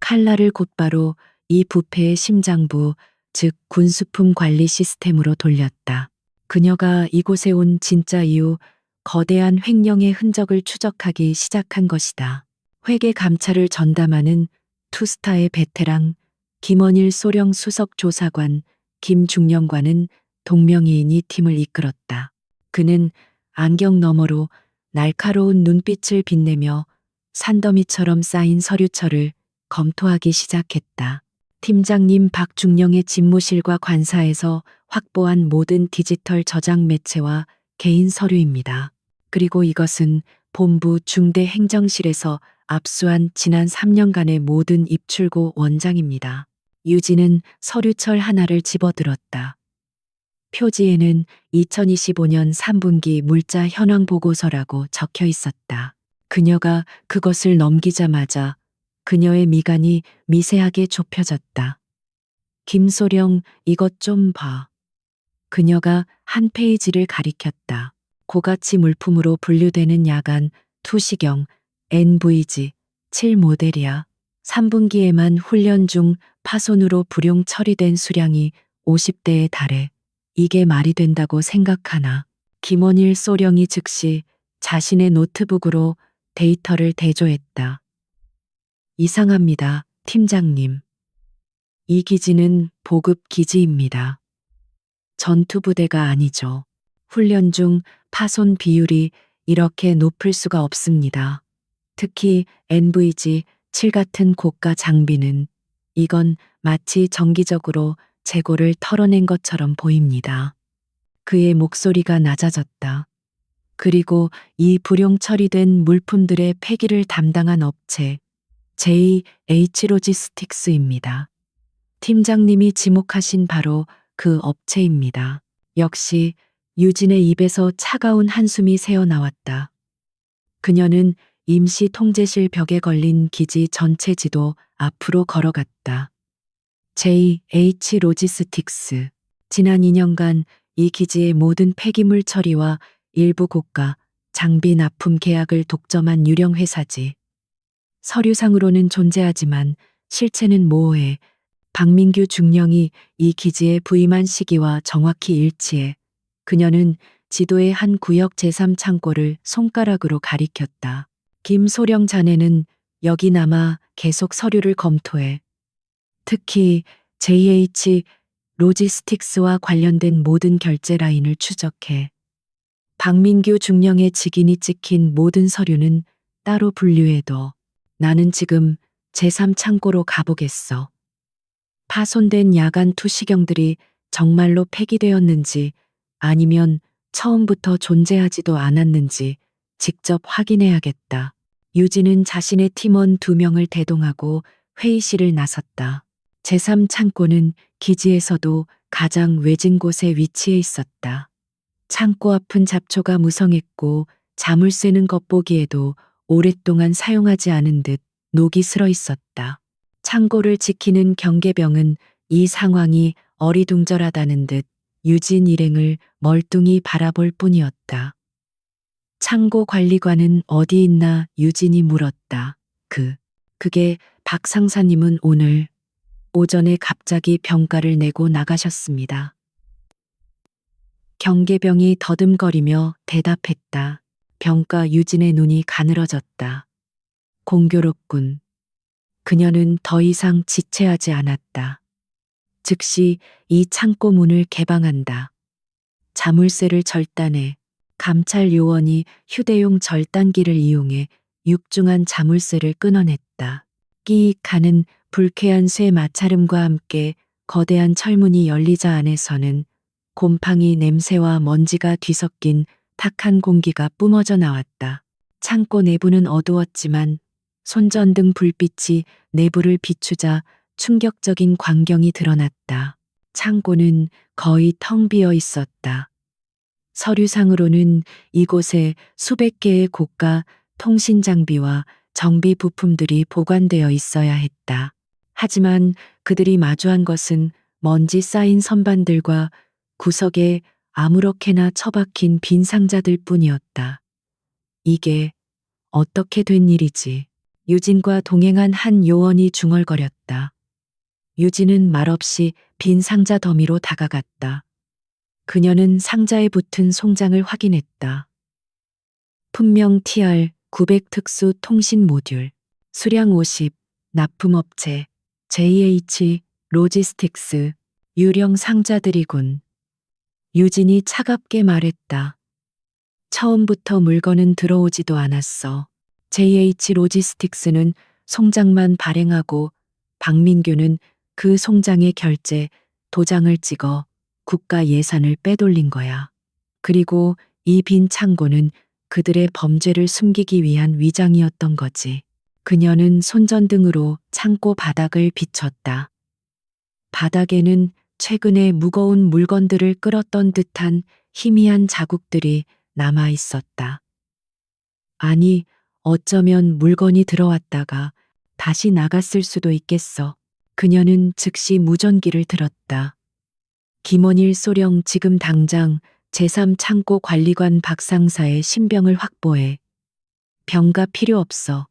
칼날을 곧바로 이 부패의 심장부, 즉 군수품 관리 시스템으로 돌렸다. 그녀가 이곳에 온 진짜 이유, 거대한 횡령의 흔적을 추적하기 시작한 것이다. 회계 감찰을 전담하는 투스타의 베테랑 김원일 소령 수석 조사관 김중령과는 동명이인이 팀을 이끌었다. 그는 안경 너머로 날카로운 눈빛을 빛내며 산더미처럼 쌓인 서류철을 검토하기 시작했다. 팀장님 박중령의 집무실과 관사에서 확보한 모든 디지털 저장 매체와 개인 서류입니다. 그리고 이것은 본부 중대행정실에서 압수한 지난 3년간의 모든 입출고 원장입니다. 유진은 서류철 하나를 집어들었다. 표지에는 2025년 3분기 물자 현황 보고서라고 적혀 있었다. 그녀가 그것을 넘기자마자 그녀의 미간이 미세하게 좁혀졌다. 김소령, 이것 좀 봐. 그녀가 한 페이지를 가리켰다. 고가치 물품으로 분류되는 야간 투시경 NVG 7 모델이야. 3분기에만 훈련 중 파손으로 불용 처리된 수량이 50대에 달해. 이게 말이 된다고 생각하나. 김원일 소령이 즉시 자신의 노트북으로 데이터를 대조했다. 이상합니다, 팀장님. 이 기지는 보급 기지입니다. 전투부대가 아니죠. 훈련 중 파손 비율이 이렇게 높을 수가 없습니다. 특히 NVG 7 같은 고가 장비는 이건 마치 정기적으로 재고를 털어낸 것처럼 보입니다. 그의 목소리가 낮아졌다. 그리고 이 불용 처리된 물품들의 폐기를 담당한 업체 JH 로지스틱스입니다. 팀장님이 지목하신 바로 그 업체입니다. 역시 유진의 입에서 차가운 한숨이 새어나왔다. 그녀는 임시 통제실 벽에 걸린 기지 전체 지도 앞으로 걸어갔다. JH 로지스틱스. 지난 2년간 이 기지의 모든 폐기물 처리와 일부 고가 장비 납품 계약을 독점한 유령 회사지. 서류상으로는 존재하지만 실체는 모호해. 박민규 중령이 이 기지에 부임한 시기와 정확히 일치해. 그녀는 지도의 한 구역 제3창고를 손가락으로 가리켰다. 김소령 자네는 여기 남아 계속 서류를 검토해. 특히 JH 로지스틱스와 관련된 모든 결제 라인을 추적해. 박민규 중령의 직인이 찍힌 모든 서류는 따로 분류해둬. 나는 지금 제3창고로 가보겠어. 파손된 야간 투시경들이 정말로 폐기되었는지 아니면 처음부터 존재하지도 않았는지 직접 확인해야겠다. 유진은 자신의 팀원 2명을 대동하고 회의실을 나섰다. 제3창고는 기지에서도 가장 외진 곳에 위치해 있었다. 창고 앞은 잡초가 무성했고 자물쇠는 겉보기에도 오랫동안 사용하지 않은 듯 녹이 슬어 있었다. 창고를 지키는 경계병은 이 상황이 어리둥절하다는 듯 유진 일행을 멀뚱히 바라볼 뿐이었다. 창고 관리관은 어디 있나 유진이 물었다. 그게 박 상사님은 오늘 오전에 갑자기 병가를 내고 나가셨습니다. 경계병이 더듬거리며 대답했다. 병가 유진의 눈이 가늘어졌다. 공교롭군. 그녀는 더 이상 지체하지 않았다. 즉시 이 창고 문을 개방한다. 자물쇠를 절단해 감찰 요원이 휴대용 절단기를 이용해 육중한 자물쇠를 끊어냈다. 끼익 하는 불쾌한 쇠 마찰음과 함께 거대한 철문이 열리자 안에서는 곰팡이 냄새와 먼지가 뒤섞인 탁한 공기가 뿜어져 나왔다. 창고 내부는 어두웠지만 손전등 불빛이 내부를 비추자 충격적인 광경이 드러났다. 창고는 거의 텅 비어 있었다. 서류상으로는 이곳에 수백 개의 고가 통신 장비와 정비 부품들이 보관되어 있어야 했다. 하지만 그들이 마주한 것은 먼지 쌓인 선반들과 구석에 아무렇게나 처박힌 빈 상자들 뿐이었다. 이게 어떻게 된 일이지? 유진과 동행한 한 요원이 중얼거렸다. 유진은 말없이 빈 상자 더미로 다가갔다. 그녀는 상자에 붙은 송장을 확인했다. 분명 TR-900 특수 통신 모듈, 수량 50, 납품업체, JH 로지스틱스, 유령 상자들이군. 유진이 차갑게 말했다. 처음부터 물건은 들어오지도 않았어. JH 로지스틱스는 송장만 발행하고 박민규는 그 송장의 결제, 도장을 찍어 국가 예산을 빼돌린 거야. 그리고 이 빈 창고는 그들의 범죄를 숨기기 위한 위장이었던 거지. 그녀는 손전등으로 창고 바닥을 비췄다. 바닥에는 최근에 무거운 물건들을 끌었던 듯한 희미한 자국들이 남아 있었다. 아니, 어쩌면 물건이 들어왔다가 다시 나갔을 수도 있겠어. 그녀는 즉시 무전기를 들었다. 김원일 소령 지금 당장 제3창고 관리관 박 상사의 신병을 확보해. 병가 필요 없어.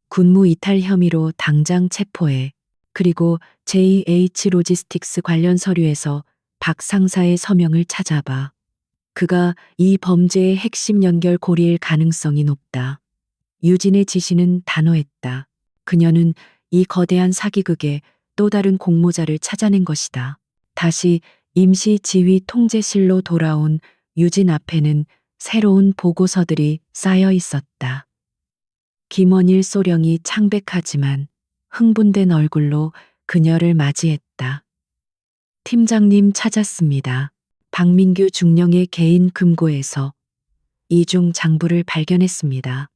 군무 이탈 혐의로 당장 체포해. 그리고 JH 로지스틱스 관련 서류에서 박 상사의 서명을 찾아봐. 그가 이 범죄의 핵심 연결고리일 가능성이 높다. 유진의 지시는 단호했다. 그녀는 이 거대한 사기극의 또 다른 공모자를 찾아낸 것이다. 다시 임시 지휘 통제실로 돌아온 유진 앞에는 새로운 보고서들이 쌓여 있었다. 김원일 소령이 창백하지만 흥분된 얼굴로 그녀를 맞이했다. 팀장님 찾았습니다. 박민규 중령의 개인 금고에서 이중 장부를 발견했습니다.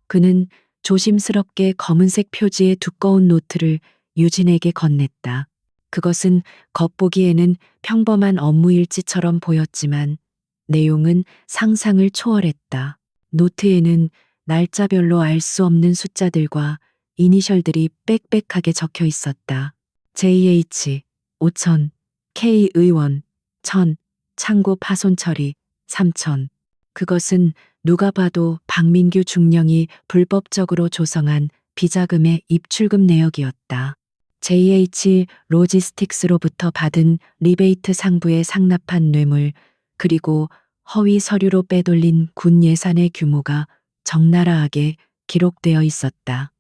그는 조심스럽게 검은색 표지의 두꺼운 노트를 유진에게 건넸다. 그것은 겉보기에는 평범한 업무일지처럼 보였지만 내용은 상상을 초월했다. 노트에는 날짜별로 알 수 없는 숫자들과 이니셜들이 빽빽하게 적혀 있었다. JH 5,000, K 의원 1,000, 창고 파손 처리 3,000. 그것은 누가 봐도 박민규 중령이 불법적으로 조성한 비자금의 입출금 내역이었다. JH 로지스틱스로부터 받은 리베이트 상부에 상납한 뇌물, 그리고 허위 서류로 빼돌린 군 예산의 규모가 적나라하게 기록되어 있었다.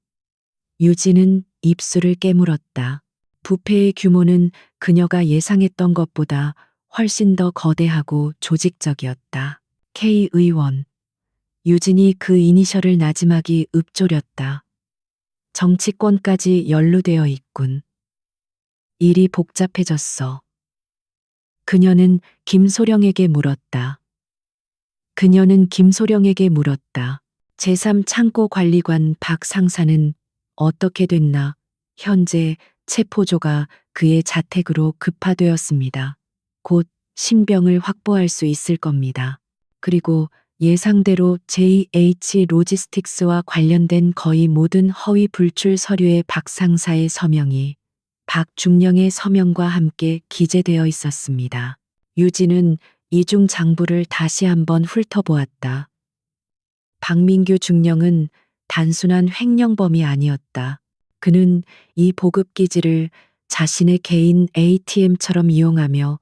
유진은 입술을 깨물었다. 부패의 규모는 그녀가 예상했던 것보다 훨씬 더 거대하고 조직적이었다. K 의원. 유진이 그 이니셜을 나지막이 읊조렸다. 정치권까지 연루되어 있군. 일이 복잡해졌어. 그녀는 김소령에게 물었다. 제3창고관리관 박 상사는 어떻게 됐나? 현재 체포조가 그의 자택으로 급파되었습니다. 곧 신병을 확보할 수 있을 겁니다. 그리고 예상대로 JH 로지스틱스와 관련된 거의 모든 허위 불출 서류에 박 상사의 서명이 박중령의 서명과 함께 기재되어 있었습니다. 유진은 이중 장부를 다시 한번 훑어보았다. 박민규 중령은 단순한 횡령범이 아니었다. 그는 이 보급 기지를 자신의 개인 ATM처럼 이용하며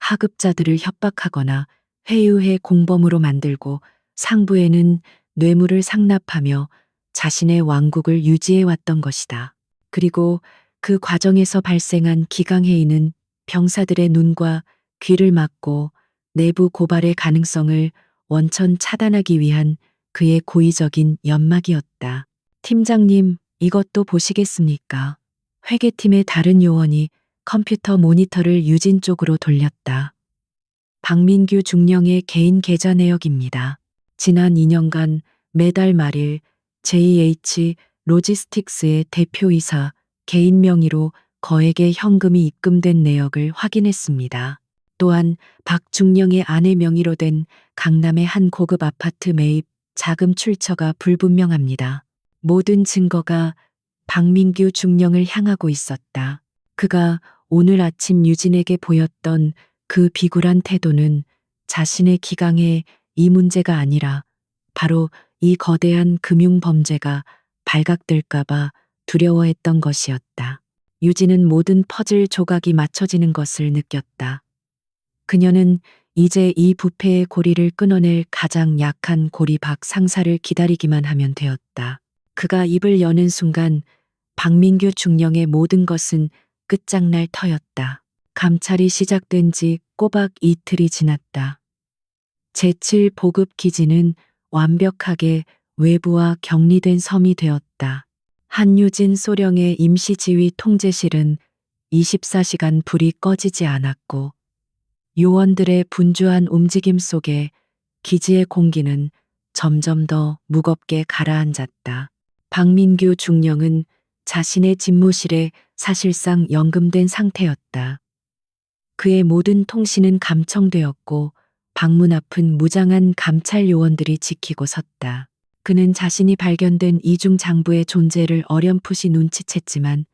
하급자들을 협박하거나 회유해 공범으로 만들고 상부에는 뇌물을 상납하며 자신의 왕국을 유지해 왔던 것이다. 그리고 그 과정에서 발생한 기강해이는 병사들의 눈과 귀를 막고 내부 고발의 가능성을 원천 차단하기 위한 그의 고의적인 연막이었다. 팀장님, 이것도 보시겠습니까? 회계팀의 다른 요원이 컴퓨터 모니터를 유진 쪽으로 돌렸다. 박민규 중령의 개인 계좌 내역입니다. 지난 2년간 매달 말일 JH 로지스틱스의 대표이사 개인 명의로 거액의 현금이 입금된 내역을 확인했습니다. 또한 박중령의 아내 명의로 된 강남의 한 고급 아파트 매입 자금 출처가 불분명합니다. 모든 증거가 박민규 중령을 향하고 있었다. 그가 오늘 아침 유진에게 보였던 그 비굴한 태도는 자신의 기강에 이 문제가 아니라 바로 이 거대한 금융 범죄가 발각될까봐 두려워했던 것이었다. 유진은 모든 퍼즐 조각이 맞춰지는 것을 느꼈다. 그녀는 이제 이 부패의 고리를 끊어낼 가장 약한 고리 박 상사를 기다리기만 하면 되었다. 그가 입을 여는 순간 박민규 중령의 모든 것은 끝장날 터였다. 감찰이 시작된 지 꼬박 이틀이 지났다. 제7 보급 기지는 완벽하게 외부와 격리된 섬이 되었다. 한유진 소령의 임시지휘 통제실은 24시간 불이 꺼지지 않았고 요원들의 분주한 움직임 속에 기지의 공기는 점점 더 무겁게 가라앉았다. 박민규 중령은 자신의 집무실에 사실상 연금된 상태였다. 그의 모든 통신은 감청되었고 방문 앞은 무장한 감찰 요원들이 지키고 섰다. 그는 자신이 발견된 이중 장부의 존재를 어렴풋이 눈치챘지만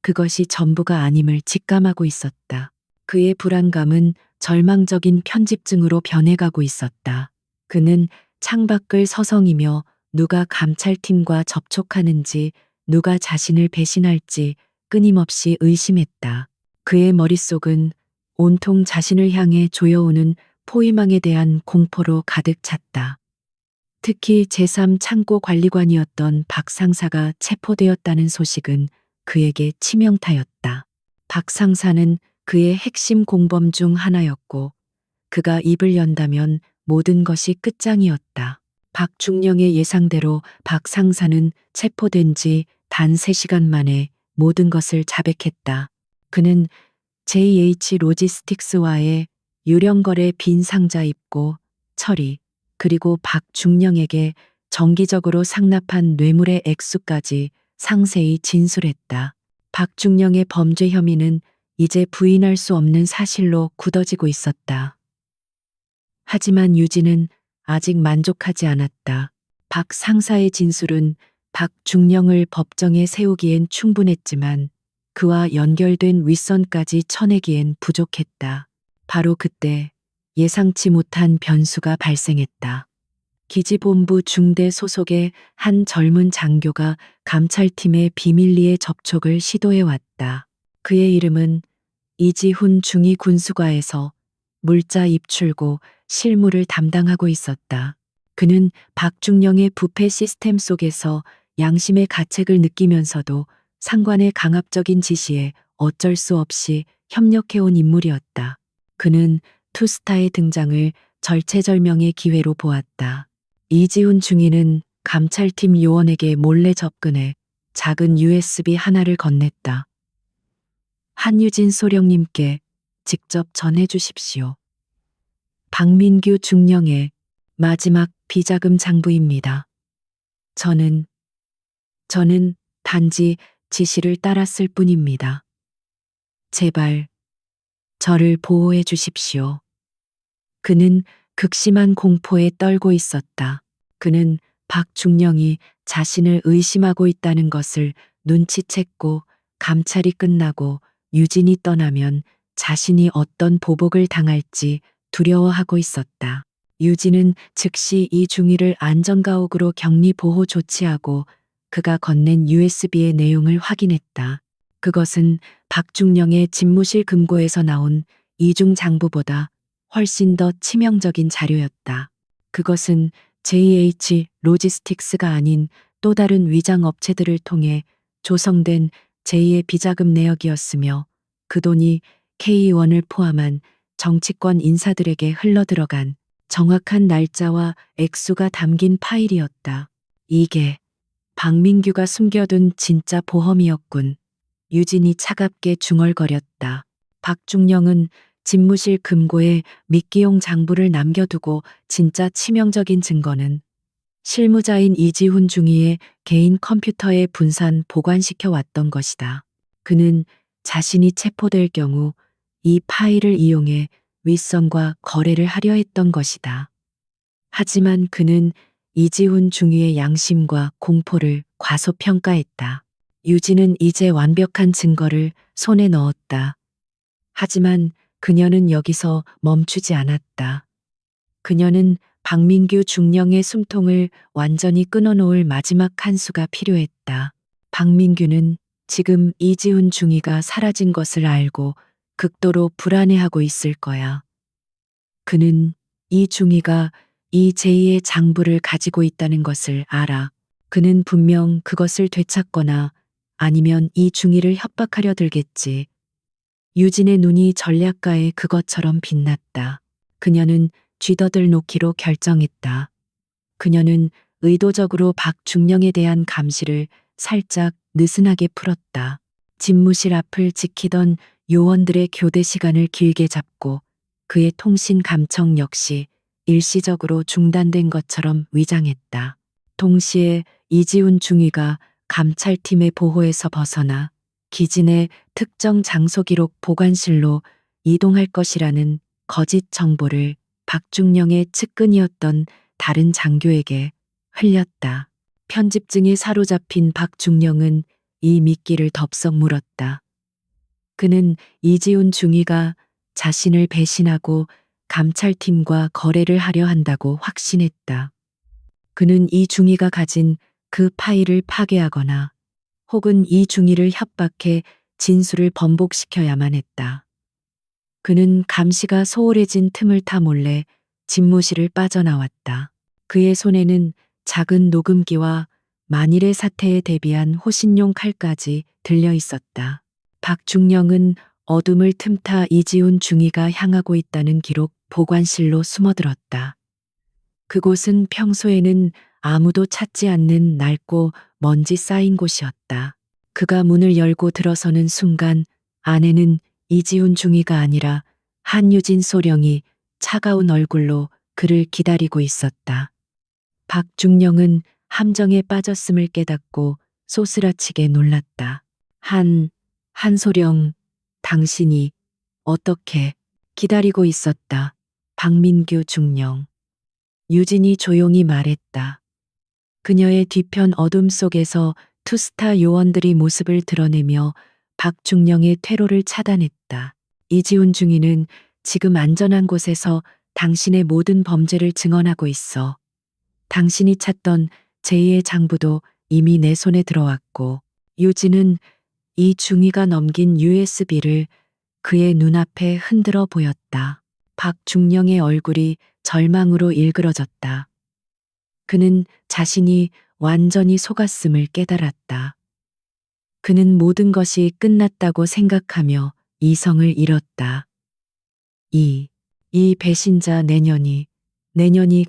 그것이 전부가 아님을 직감하고 있었다. 그의 불안감은 절망적인 편집증으로 변해가고 있었다. 그는 창밖을 서성이며 누가 감찰팀과 접촉하는지, 누가 자신을 배신할지 끊임없이 의심했다. 그의 머릿속은 온통 자신을 향해 조여오는 포위망에 대한 공포로 가득 찼다. 특히 제3창고관리관이었던 박 상사가 체포되었다는 소식은 그에게 치명타였다. 박 상사는 그의 핵심 공범 중 하나였고 그가 입을 연다면 모든 것이 끝장이었다. 박중령의 예상대로 박 상사는 체포된 지 단 3시간 만에 모든 것을 자백했다. 그는 JH 로지스틱스와의 유령거래 빈 상자 입고 처리, 그리고 박중령에게 정기적으로 상납한 뇌물의 액수까지 상세히 진술했다. 박중령의 범죄 혐의는 이제 부인할 수 없는 사실로 굳어지고 있었다. 하지만 유진은 아직 만족하지 않았다. 박 상사의 진술은 박중령을 법정에 세우기엔 충분했지만 그와 연결된 윗선까지 쳐내기엔 부족했다. 바로 그때 예상치 못한 변수가 발생했다. 기지본부 중대 소속의 한 젊은 장교가 감찰팀의 비밀리에 접촉을 시도해왔다. 그의 이름은 이지훈 중위 군수과에서 물자 입출고 실무를 담당하고 있었다. 그는 박중령의 부패 시스템 속에서 양심의 가책을 느끼면서도 상관의 강압적인 지시에 어쩔 수 없이 협력해온 인물이었다. 그는 투스타의 등장을 절체절명의 기회로 보았다. 이지훈 중위는 감찰팀 요원에게 몰래 접근해 작은 USB 하나를 건넸다. 한유진 소령님께 직접 전해 주십시오. 박민규 중령의 마지막 비자금 장부입니다. 저는 단지 지시를 따랐을 뿐입니다. 제발 저를 보호해 주십시오. 그는 극심한 공포에 떨고 있었다. 그는 박중령이 자신을 의심하고 있다는 것을 눈치챘고 감찰이 끝나고 유진이 떠나면 자신이 어떤 보복을 당할지 두려워하고 있었다. 유진은 즉시 이중희를 안전가옥으로 격리 보호 조치하고 그가 건넨 USB의 내용을 확인했다. 그것은 박중령의 집무실 금고에서 나온 이중 장부보다 훨씬 더 치명적인 자료였다. 그것은 JH 로지스틱스가 아닌 또 다른 위장 업체들을 통해 조성된 제2의 비자금 내역이었으며 그 돈이 K1을 포함한 정치권 인사들에게 흘러들어간 정확한 날짜와 액수가 담긴 파일이었다. 이게 박민규가 숨겨둔 진짜 보험이었군. 유진이 차갑게 중얼거렸다. 박중령은 집무실 금고에 미끼용 장부를 남겨두고 진짜 치명적인 증거는 실무자인 이지훈 중위의 개인 컴퓨터에 분산 보관시켜 왔던 것이다. 그는 자신이 체포될 경우 이 파일을 이용해 윗선과 거래를 하려 했던 것이다. 하지만 그는 이지훈 중위의 양심과 공포를 과소평가했다. 유진은 이제 완벽한 증거를 손에 넣었다. 하지만 그녀는 여기서 멈추지 않았다. 그녀는 박민규 중령의 숨통을 완전히 끊어놓을 마지막 한 수가 필요했다. 박민규는 지금 이지훈 중위가 사라진 것을 알고 극도로 불안해하고 있을 거야. 그는 이 중위가 이 제2의 장부를 가지고 있다는 것을 알아. 그는 분명 그것을 되찾거나 아니면 이 중위를 협박하려 들겠지. 유진의 눈이 전략가의 그것처럼 빛났다. 그녀는 쥐더들 놓기로 결정했다. 그녀는 의도적으로 박중령에 대한 감시를 살짝 느슨하게 풀었다. 집무실 앞을 지키던 요원들의 교대 시간을 길게 잡고 그의 통신 감청 역시 일시적으로 중단된 것처럼 위장했다. 동시에 이지훈 중위가 감찰팀의 보호에서 벗어나 기진의 특정 장소 기록 보관실로 이동할 것이라는 거짓 정보를 박중령의 측근이었던 다른 장교에게 흘렸다. 편집증에 사로잡힌 박중령은 이 미끼를 덥석 물었다. 그는 이지훈 중위가 자신을 배신하고 감찰팀과 거래를 하려 한다고 확신했다. 그는 이 중위가 가진 그 파일을 파괴하거나 혹은 이 중위를 협박해 진술을 번복시켜야만 했다. 그는 감시가 소홀해진 틈을 타 몰래 집무실을 빠져나왔다. 그의 손에는 작은 녹음기와 만일의 사태에 대비한 호신용 칼까지 들려 있었다. 박중령은 어둠을 틈타 이지훈 중위가 향하고 있다는 기록 보관실로 숨어들었다. 그곳은 평소에는 아무도 찾지 않는 낡고 먼지 쌓인 곳이었다. 그가 문을 열고 들어서는 순간 안에는 이지훈 중위가 아니라 한유진 소령이 차가운 얼굴로 그를 기다리고 있었다. 박중령은 함정에 빠졌음을 깨닫고 소스라치게 놀랐다. 한소령, 당신이 어떻게 기다리고 있었다. 박민규 중령. 유진이 조용히 말했다. 그녀의 뒤편 어둠 속에서 투스타 요원들이 모습을 드러내며 박중령의 퇴로를 차단했다. 이지훈 중위는 지금 안전한 곳에서 당신의 모든 범죄를 증언하고 있어. 당신이 찾던 제2의 장부도 이미 내 손에 들어왔고, 유진은 이 중위가 넘긴 USB를 그의 눈앞에 흔들어 보였다. 박중령의 얼굴이 절망으로 일그러졌다. 그는 자신이 완전히 속았음을 깨달았다. 그는 모든 것이 끝났다고 생각하며 이성을 잃었다. 이 배신자 내년이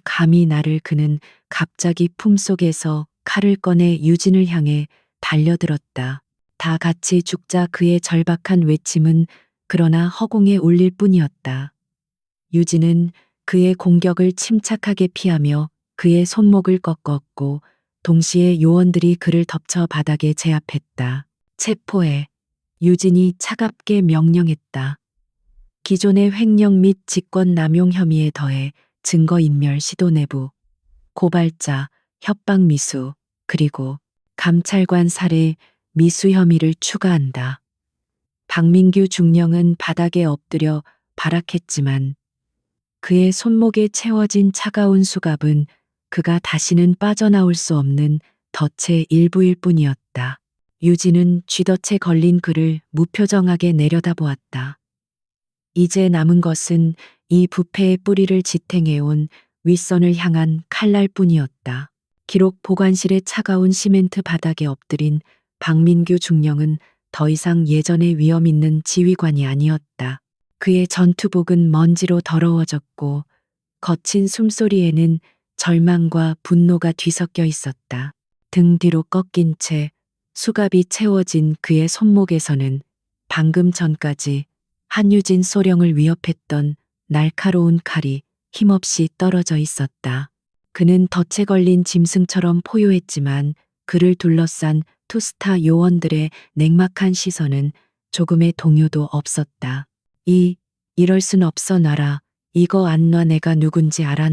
감히 나를. 그는 갑자기 품속에서 칼을 꺼내 유진을 향해 달려들었다. 다 같이 죽자. 그의 절박한 외침은 그러나 허공에 울릴 뿐이었다. 유진은 그의 공격을 침착하게 피하며 그의 손목을 꺾었고 동시에 요원들이 그를 덮쳐 바닥에 제압했다. 체포해. 유진이 차갑게 명령했다. 기존의 횡령 및 직권 남용 혐의에 더해 증거인멸 시도 내부, 고발자, 협박 미수, 그리고 감찰관 살해 미수 혐의를 추가한다. 박민규 중령은 바닥에 엎드려 발악했지만 그의 손목에 채워진 차가운 수갑은 그가 다시는 빠져나올 수 없는 덫의 일부일 뿐이었다. 유진은 쥐덫에 걸린 그를 무표정하게 내려다보았다. 이제 남은 것은 이 부패의 뿌리를 지탱해온 윗선을 향한 칼날 뿐이었다. 기록 보관실의 차가운 시멘트 바닥에 엎드린 박민규 중령은 더 이상 예전의 위험 있는 지휘관이 아니었다. 그의 전투복은 먼지로 더러워졌고 거친 숨소리에는 절망과 분노가 뒤섞여 있었다. 등 뒤로 꺾인 채 수갑이 채워진 그의 손목에서는 방금 전까지 한유진 소령을 위협했던 날카로운 칼이 힘없이 떨어져 있었다. 그는 덫에 걸린 짐승처럼 포효했지만 그를 둘러싼 투스타 요원들의 냉막한 시선은 조금의 동요도 없었다. 이럴 순 없어. 놔라. 이거 안 놔. 내가 누군지 알아.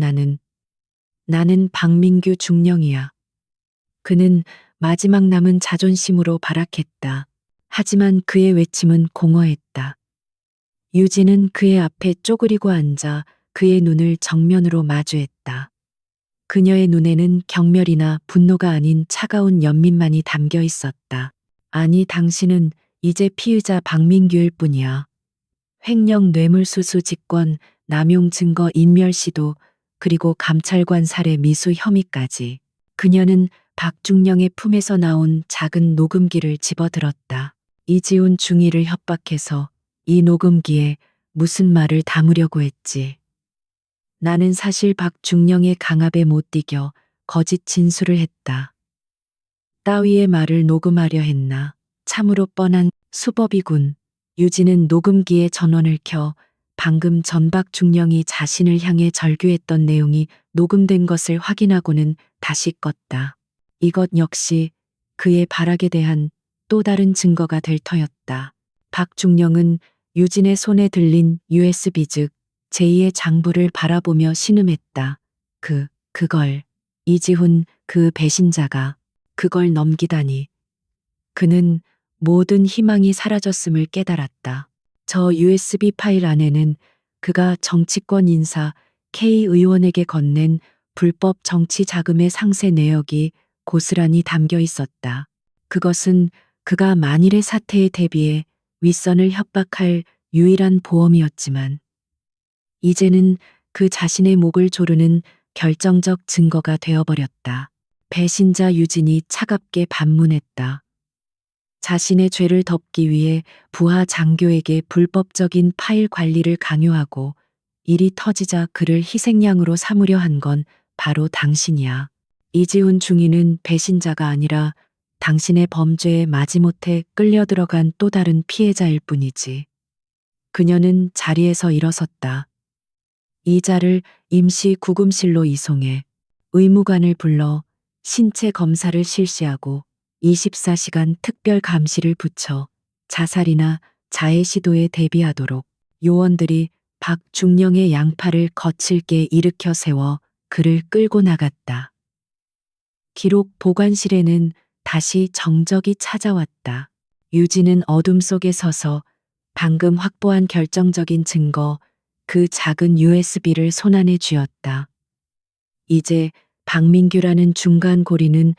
나는 박민규 중령이야. 그는 마지막 남은 자존심으로 발악했다. 하지만 그의 외침은 공허했다. 유진은 그의 앞에 쪼그리고 앉아 그의 눈을 정면으로 마주했다. 그녀의 눈에는 경멸이나 분노가 아닌 차가운 연민만이 담겨 있었다. 아니, 당신은 이제 피의자 박민규일 뿐이야. 횡령 뇌물수수 직권, 남용 증거 인멸 시도, 그리고 감찰관 살해 미수 혐의까지. 그녀는 박중령의 품에서 나온 작은 녹음기를 집어들었다. 이지훈 중위를 협박해서 이 녹음기에 무슨 말을 담으려고 했지. 나는 사실 박중령의 강압에 못 이겨 거짓 진술을 했다. 따위의 말을 녹음하려 했나. 참으로 뻔한 수법이군. 유진은 녹음기의 전원을 켜 방금 전 박중령이 자신을 향해 절규했던 내용이 녹음된 것을 확인하고는 다시 껐다. 이것 역시 그의 발악에 대한 또 다른 증거가 될 터였다. 박중령은 유진의 손에 들린 USB 즉 제2의 장부를 바라보며 신음했다. 그걸 이지훈 그 배신자가 그걸 넘기다니. 그는 모든 희망이 사라졌음을 깨달았다. 저 USB 파일 안에는 그가 정치권 인사 K 의원에게 건넨 불법 정치 자금의 상세 내역이 고스란히 담겨 있었다. 그것은 그가 만일의 사태에 대비해 윗선을 협박할 유일한 보험이었지만 이제는 그 자신의 목을 조르는 결정적 증거가 되어버렸다. 배신자 유진이 차갑게 반문했다. 자신의 죄를 덮기 위해 부하 장교에게 불법적인 파일 관리를 강요하고 일이 터지자 그를 희생양으로 삼으려 한 건 바로 당신이야. 이지훈 중위는 배신자가 아니라 당신의 범죄에 마지못해 끌려 들어간 또 다른 피해자일 뿐이지. 그녀는 자리에서 일어섰다. 이자를 임시 구금실로 이송해 의무관을 불러 신체 검사를 실시하고 24시간 특별 감시를 붙여 자살이나 자해 시도에 대비하도록. 요원들이 박중령의 양팔을 거칠게 일으켜 세워 그를 끌고 나갔다. 기록 보관실에는 다시 정적이 찾아왔다. 유진은 어둠 속에 서서 방금 확보한 결정적인 증거, 그 작은 USB를 손안에 쥐었다. 이제 박민규라는 중간 고리는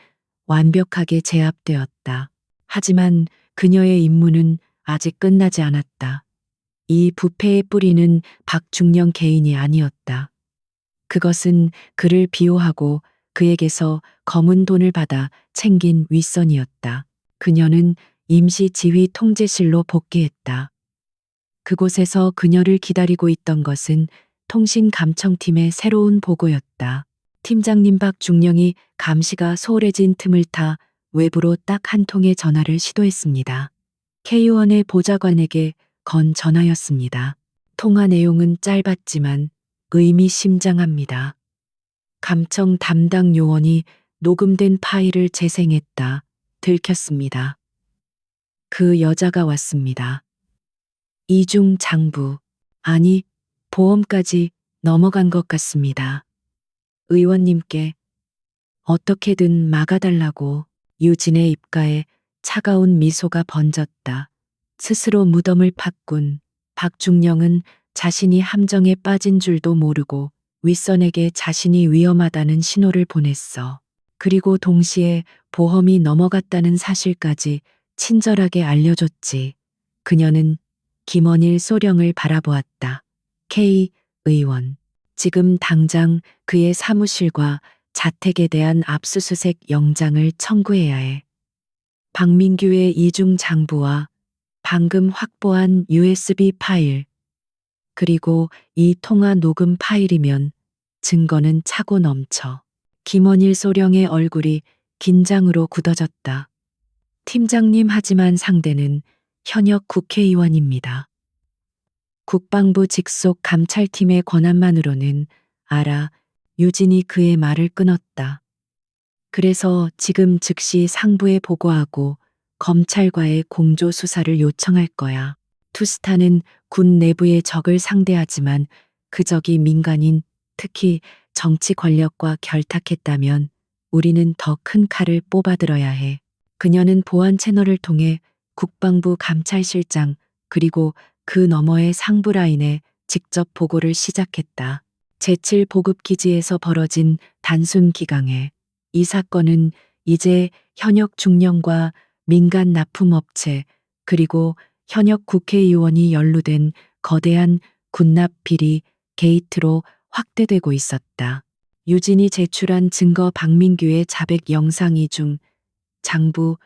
완벽하게 제압되었다. 하지만 그녀의 임무는 아직 끝나지 않았다. 이 부패의 뿌리는 박중령 개인이 아니었다. 그것은 그를 비호하고 그에게서 검은 돈을 받아 챙긴 윗선이었다. 그녀는 임시 지휘 통제실로 복귀했다. 그곳에서 그녀를 기다리고 있던 것은 통신감청팀의 새로운 보고였다. 팀장님 박중령이 감시가 소홀해진 틈을 타 외부로 딱 한 통의 전화를 시도했습니다. K1의 보좌관에게 건 전화였습니다. 통화 내용은 짧았지만 의미심장합니다. 감청 담당 요원이 녹음된 파일을 재생했다. 들켰습니다. 그 여자가 왔습니다. 이중 장부, 아니, 보험까지 넘어간 것 같습니다. 의원님께 어떻게든 막아달라고. 유진의 입가에 차가운 미소가 번졌다. 스스로 무덤을 팠군. 박중령은 자신이 함정에 빠진 줄도 모르고 윗선에게 자신이 위험하다는 신호를 보냈어. 그리고 동시에 보험이 넘어갔다는 사실까지 친절하게 알려줬지. 그녀는 김원일 소령을 바라보았다. K 의원. 지금 당장 그의 사무실과 자택에 대한 압수수색 영장을 청구해야 해. 박민규의 이중 장부와 방금 확보한 USB 파일, 그리고 이 통화 녹음 파일이면 증거는 차고 넘쳐. 김원일 소령의 얼굴이 긴장으로 굳어졌다. 팀장님, 하지만 상대는 현역 국회의원입니다. 국방부 직속 감찰팀의 권한만으로는 알아. 유진이 그의 말을 끊었다. 그래서 지금 즉시 상부에 보고하고 검찰과의 공조 수사를 요청할 거야. 투스타는 군 내부의 적을 상대하지만 그 적이 민간인, 특히 정치 권력과 결탁했다면 우리는 더 큰 칼을 뽑아들어야 해. 그녀는 보안 채널을 통해 국방부 감찰실장 그리고 그 너머의 상부 라인에 직접 보고를 시작했다. 제7 보급기지에서 벌어진 단순 기강에 이 사건은 이제 현역 중령과 민간 납품업체 그리고 현역 국회의원이 연루된 거대한 군납 비리 게이트로 확대되고 있었다. 유진이 제출한 증거 박민규의 자백 영상 이중 장부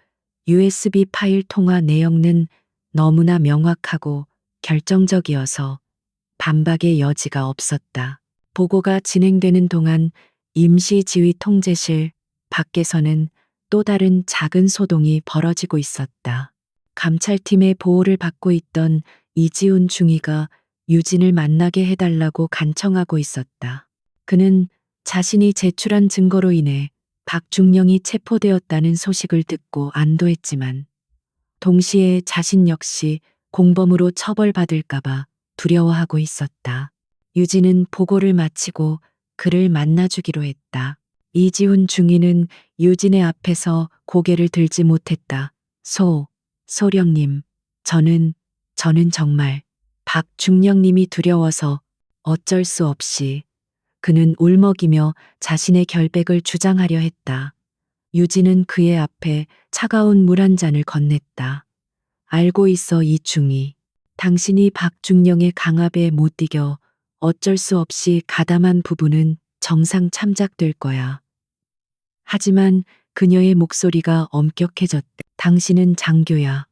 USB 파일 통화 내용은 너무나 명확하고 결정적이어서 반박의 여지가 없었다. 보고가 진행되는 동안 임시 지휘 통제실 밖에서는 또 다른 작은 소동이 벌어지고 있었다. 감찰팀의 보호를 받고 있던 이지훈 중위가 유진을 만나게 해달라고 간청하고 있었다. 그는 자신이 제출한 증거로 인해 박중령이 체포되었다는 소식을 듣고 안도했지만 동시에 자신 역시 공범으로 처벌받을까봐 두려워하고 있었다. 유진은 보고를 마치고 그를 만나주기로 했다. 이지훈 중위는 유진의 앞에서 고개를 들지 못했다. 소령님, 저는 정말 박중령님이 두려워서 어쩔 수 없이. 그는 울먹이며 자신의 결백을 주장하려 했다. 유진은 그의 앞에 차가운 물 한 잔을 건넸다. 알고 있어 이중위. 당신이 박중령의 강압에 못 이겨 어쩔 수 없이 가담한 부분은 정상 참작될 거야. 하지만 그녀의 목소리가 엄격해졌다. 당신은 장교야.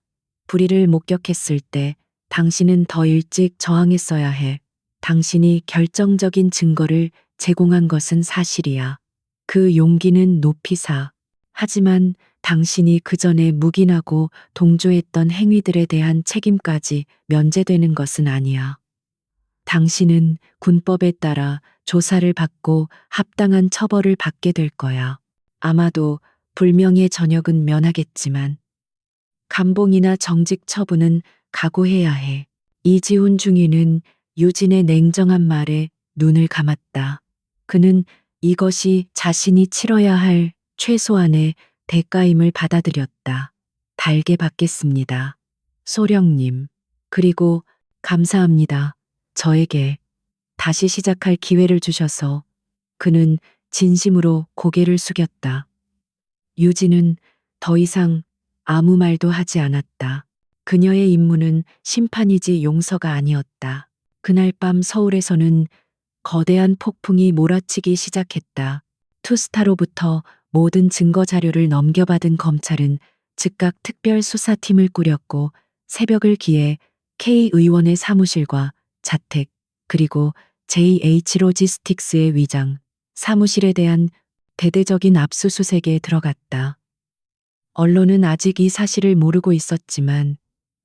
불의를 목격했을 때 당신은 더 일찍 저항했어야 해. 당신이 결정적인 증거를 제공한 것은 사실이야. 그 용기는 높이 사. 하지만 당신이 그 전에 묵인하고 동조했던 행위들에 대한 책임까지 면제되는 것은 아니야. 당신은 군법에 따라 조사를 받고 합당한 처벌을 받게 될 거야. 아마도 불명예 전역은 면하겠지만 감봉이나 정직 처분은 각오해야 해. 이지훈 중위는 유진의 냉정한 말에 눈을 감았다. 그는 이것이 자신이 치러야 할 최소한의 대가임을 받아들였다. 달게 받겠습니다. 소령님. 그리고 감사합니다. 저에게 다시 시작할 기회를 주셔서. 그는 진심으로 고개를 숙였다. 유진은 더 이상 아무 말도 하지 않았다. 그녀의 임무는 심판이지 용서가 아니었다. 그날 밤 서울에서는 거대한 폭풍이 몰아치기 시작했다. 투스타로부터 모든 증거 자료를 넘겨받은 검찰은 즉각 특별수사팀을 꾸렸고 새벽을 기해 K 의원의 사무실과 자택, 그리고 JH 로지스틱스의 위장, 사무실에 대한 대대적인 압수수색에 들어갔다. 언론은 아직 이 사실을 모르고 있었지만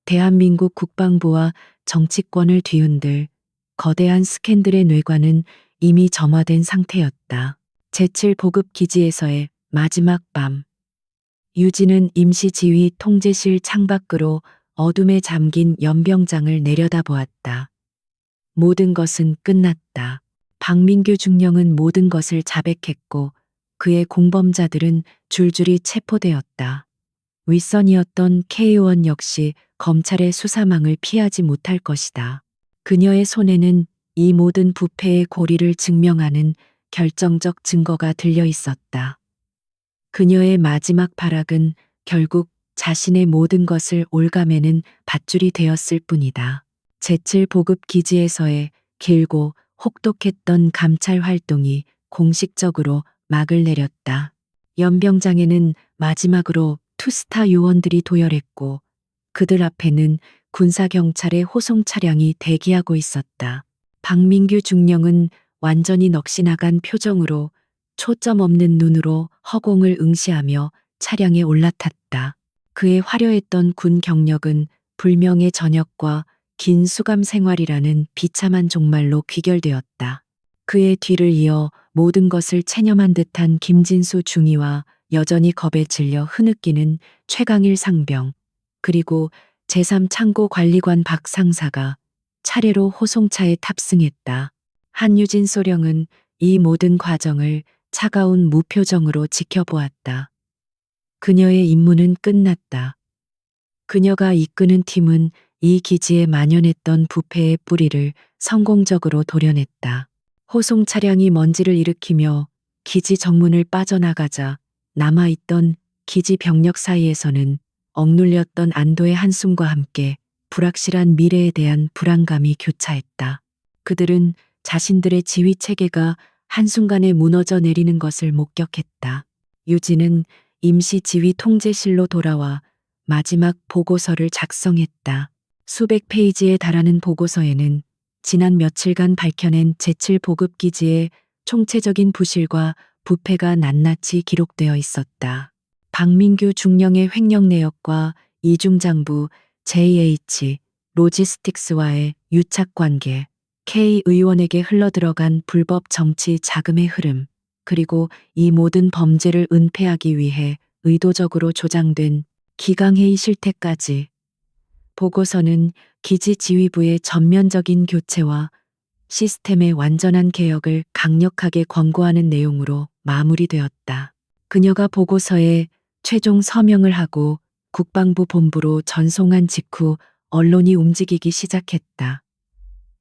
대한민국 국방부와 정치권을 뒤흔들 거대한 스캔들의 뇌관은 이미 점화된 상태였다. 제7보급 기지에서의 마지막 밤. 유진은 임시지휘 통제실 창밖으로 어둠에 잠긴 연병장을 내려다보았다. 모든 것은 끝났다. 박민규 중령은 모든 것을 자백했고 그의 공범자들은 줄줄이 체포되었다. 윗선이었던 K의원 역시 검찰의 수사망을 피하지 못할 것이다. 그녀의 손에는 이 모든 부패의 고리를 증명하는 결정적 증거가 들려 있었다. 그녀의 마지막 발악은 결국 자신의 모든 것을 올가매는 밧줄이 되었을 뿐이다. 제7보급 기지에서의 길고 혹독했던 감찰 활동이 공식적으로 막을 내렸다. 연병장에는 마지막으로 투스타 요원들이 도열했고 그들 앞에는 군사경찰의 호송 차량이 대기하고 있었다. 박민규 중령은 완전히 넋이 나간 표정으로 초점 없는 눈으로 허공을 응시하며 차량에 올라탔다. 그의 화려했던 군 경력은 불명의 전역과 긴 수감 생활이라는 비참한 종말로 귀결되었다. 그의 뒤를 이어 모든 것을 체념한 듯한 김진수 중위와 여전히 겁에 질려 흐느끼는 최강일 상병, 그리고 제3창고관리관 박 상사가 차례로 호송차에 탑승했다. 한유진 소령은 이 모든 과정을 차가운 무표정으로 지켜보았다. 그녀의 임무는 끝났다. 그녀가 이끄는 팀은 이 기지에 만연했던 부패의 뿌리를 성공적으로 도려냈다. 호송 차량이 먼지를 일으키며 기지 정문을 빠져나가자 남아있던 기지 병력 사이에서는 억눌렸던 안도의 한숨과 함께 불확실한 미래에 대한 불안감이 교차했다. 그들은 자신들의 지휘 체계가 한순간에 무너져 내리는 것을 목격했다. 유진은 임시 지휘 통제실로 돌아와 마지막 보고서를 작성했다. 수백 페이지에 달하는 보고서에는 지난 며칠간 밝혀낸 제7보급 기지의 총체적인 부실과 부패가 낱낱이 기록되어 있었다. 박민규 중령의 횡령 내역과 이중장부 JH 로지스틱스와의 유착 관계, K 의원에게 흘러들어간 불법 정치 자금의 흐름, 그리고 이 모든 범죄를 은폐하기 위해 의도적으로 조장된 기강회의 실태까지. 보고서는 기지 지휘부의 전면적인 교체와 시스템의 완전한 개혁을 강력하게 권고하는 내용으로 마무리되었다. 그녀가 보고서에 최종 서명을 하고 국방부 본부로 전송한 직후 언론이 움직이기 시작했다.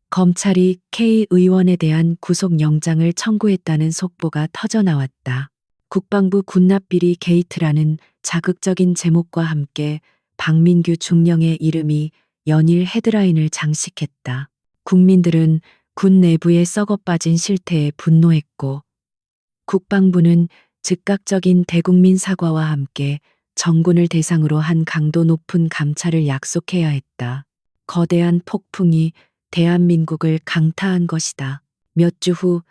검찰이 K 의원에 대한 구속영장을 청구했다는 속보가 터져나왔다. 국방부 군납비리 게이트라는 자극적인 제목과 함께 박민규 중령의 이름이 연일 헤드라인을 장식했다. 국민들은 군 내부의 썩어빠진 실태에 분노했고 국방부는 즉각적인 대국민 사과와 함께 정군을 대상으로 한 강도 높은 감찰을 약속해야 했다. 거대한 폭풍이 대한민국을 강타한 것이다. 몇 주 후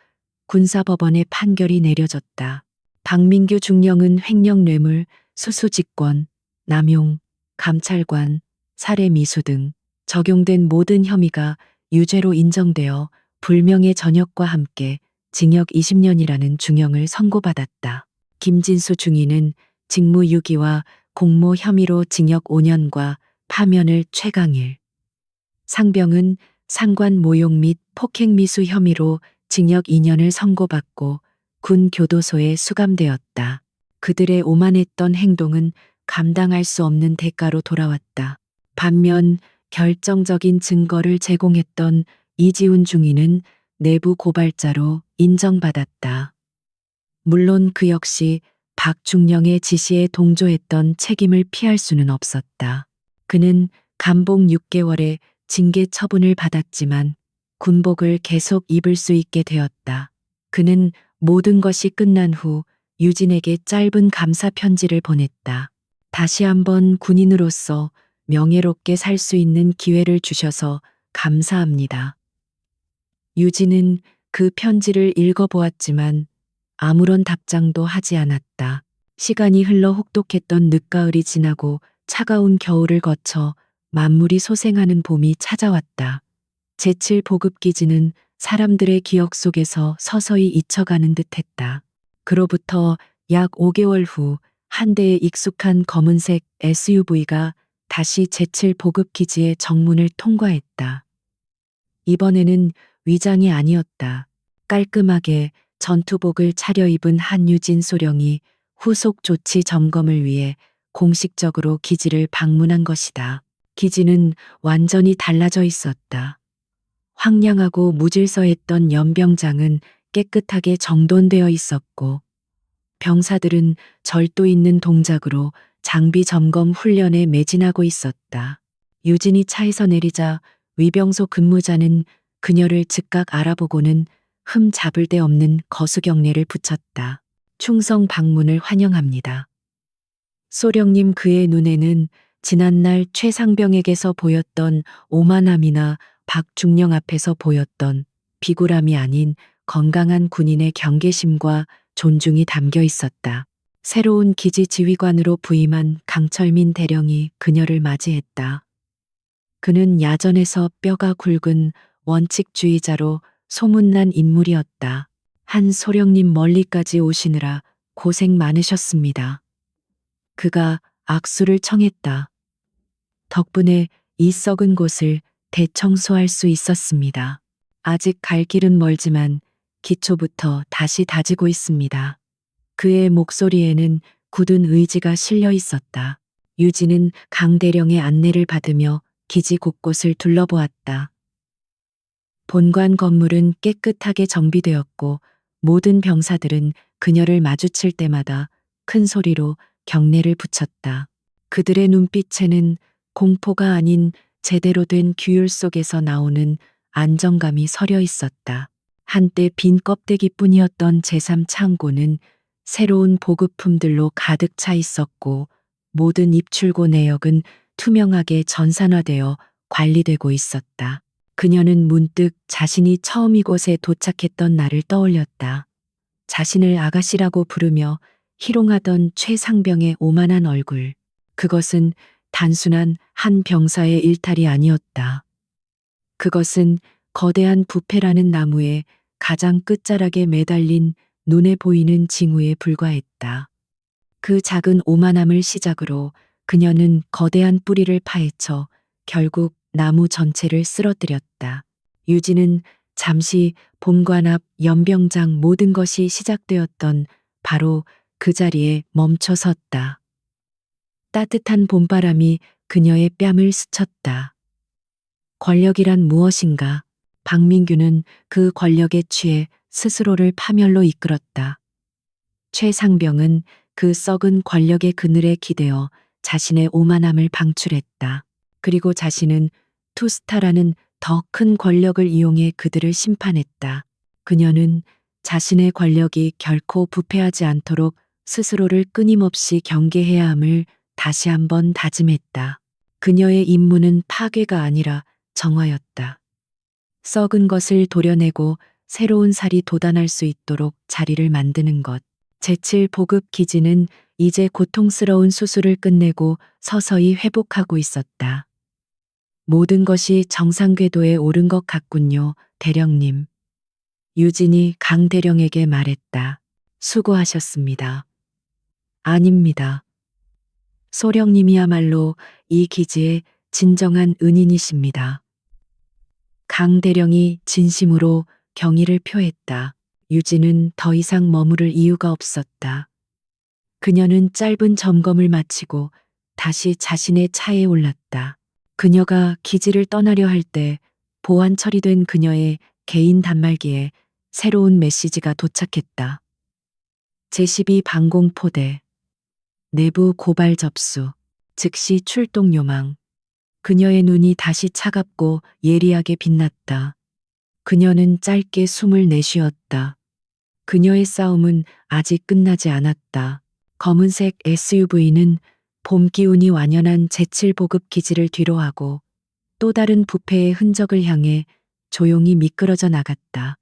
군사법원의 판결이 내려졌다. 박민규 중령은 횡령 뇌물, 수수직권, 남용, 감찰관, 살해미수 등 적용된 모든 혐의가 유죄로 인정되어 불명예 전역과 함께 징역 20년이라는 중형을 선고받았다. 김진수 중위는 직무유기와 공모 혐의로 징역 5년과 파면을 최강일. 상병은 상관 모욕 및 폭행미수 혐의로 징역 2년을 선고받고 군 교도소에 수감되었다. 그들의 오만했던 행동은 감당할 수 없는 대가로 돌아왔다. 반면 결정적인 증거를 제공했던 이지훈 중위는 내부 고발자로 인정받았다. 물론 그 역시 박 중령의 지시에 동조했던 책임을 피할 수는 없었다. 그는 감봉 6개월의 징계 처분을 받았지만 군복을 계속 입을 수 있게 되었다. 그는 모든 것이 끝난 후 유진에게 짧은 감사 편지를 보냈다. 다시 한번 군인으로서 명예롭게 살 수 있는 기회를 주셔서 감사합니다. 유진은 그 편지를 읽어보았지만 아무런 답장도 하지 않았다. 시간이 흘러 혹독했던 늦가을이 지나고 차가운 겨울을 거쳐 만물이 소생하는 봄이 찾아왔다. 제칠 보급기지는 사람들의 기억 속에서 서서히 잊혀가는 듯했다. 그로부터 약 5개월 후 한 대의 익숙한 검은색 SUV가 다시 제칠 보급기지의 정문을 통과했다. 이번에는 위장이 아니었다. 깔끔하게 전투복을 차려입은 한유진 소령이 후속 조치 점검을 위해 공식적으로 기지를 방문한 것이다. 기지는 완전히 달라져 있었다. 황량하고 무질서했던 연병장은 깨끗하게 정돈되어 있었고, 병사들은 절도 있는 동작으로 장비 점검 훈련에 매진하고 있었다. 유진이 차에서 내리자 위병소 근무자는 그녀를 즉각 알아보고는 흠 잡을 데 없는 거수경례를 붙였다. 충성 방문을 환영합니다. 소령님, 그의 눈에는 지난날 최상병에게서 보였던 오만함이나 박중령 앞에서 보였던 비굴함이 아닌 건강한 군인의 경계심과 존중이 담겨 있었다. 새로운 기지 지휘관으로 부임한 강철민 대령이 그녀를 맞이했다. 그는 야전에서 뼈가 굵은 원칙주의자로 소문난 인물이었다. 한 소령님, 멀리까지 오시느라 고생 많으셨습니다. 그가 악수를 청했다. 덕분에 이 썩은 곳을 대청소할 수 있었습니다. 아직 갈 길은 멀지만 기초부터 다시 다지고 있습니다. 그의 목소리에는 굳은 의지가 실려 있었다. 유진은 강 대령의 안내를 받으며 기지 곳곳을 둘러보았다. 본관 건물은 깨끗하게 정비되었고 모든 병사들은 그녀를 마주칠 때마다 큰 소리로 경례를 붙였다. 그들의 눈빛에는 공포가 아닌 제대로 된 규율 속에서 나오는 안정감이 서려 있었다. 한때 빈 껍데기뿐이었던 제3창고는 새로운 보급품들로 가득 차 있었고 모든 입출고 내역은 투명하게 전산화되어 관리되고 있었다. 그녀는 문득 자신이 처음 이곳에 도착했던 날을 떠올렸다. 자신을 아가씨라고 부르며 희롱하던 최상병의 오만한 얼굴. 그것은 단순한 한 병사의 일탈이 아니었다. 그것은 거대한 부패라는 나무에 가장 끝자락에 매달린 눈에 보이는 징후에 불과했다. 그 작은 오만함을 시작으로 그녀는 거대한 뿌리를 파헤쳐 결국 나무 전체를 쓰러뜨렸다. 유진은 잠시 본관 앞 연병장 모든 것이 시작되었던 바로 그 자리에 멈춰 섰다. 따뜻한 봄바람이 그녀의 뺨을 스쳤다. 권력이란 무엇인가? 박민규는 그 권력에 취해 스스로를 파멸로 이끌었다. 최상병은 그 썩은 권력의 그늘에 기대어 자신의 오만함을 방출했다. 그리고 자신은 투스타라는 더 큰 권력을 이용해 그들을 심판했다. 그녀는 자신의 권력이 결코 부패하지 않도록 스스로를 끊임없이 경계해야 함을 다시 한번 다짐했다. 그녀의 임무는 파괴가 아니라 정화였다. 썩은 것을 도려내고 새로운 살이 돋아날 수 있도록 자리를 만드는 것. 제7 보급 기지는 이제 고통스러운 수술을 끝내고 서서히 회복하고 있었다. 모든 것이 정상 궤도에 오른 것 같군요, 대령님. 유진이 강 대령에게 말했다. 수고하셨습니다. 아닙니다. 소령님이야말로 이 기지의 진정한 은인이십니다. 강 대령이 진심으로 경의를 표했다. 유진은 더 이상 머무를 이유가 없었다. 그녀는 짧은 점검을 마치고 다시 자신의 차에 올랐다. 그녀가 기지를 떠나려 할 때 보안 처리된 그녀의 개인 단말기에 새로운 메시지가 도착했다. 제12 방공포대. 내부 고발 접수. 즉시 출동 요망. 그녀의 눈이 다시 차갑고 예리하게 빛났다. 그녀는 짧게 숨을 내쉬었다. 그녀의 싸움은 아직 끝나지 않았다. 검은색 SUV는 봄 기운이 완연한 제칠 보급 기지를 뒤로하고 또 다른 부패의 흔적을 향해 조용히 미끄러져 나갔다.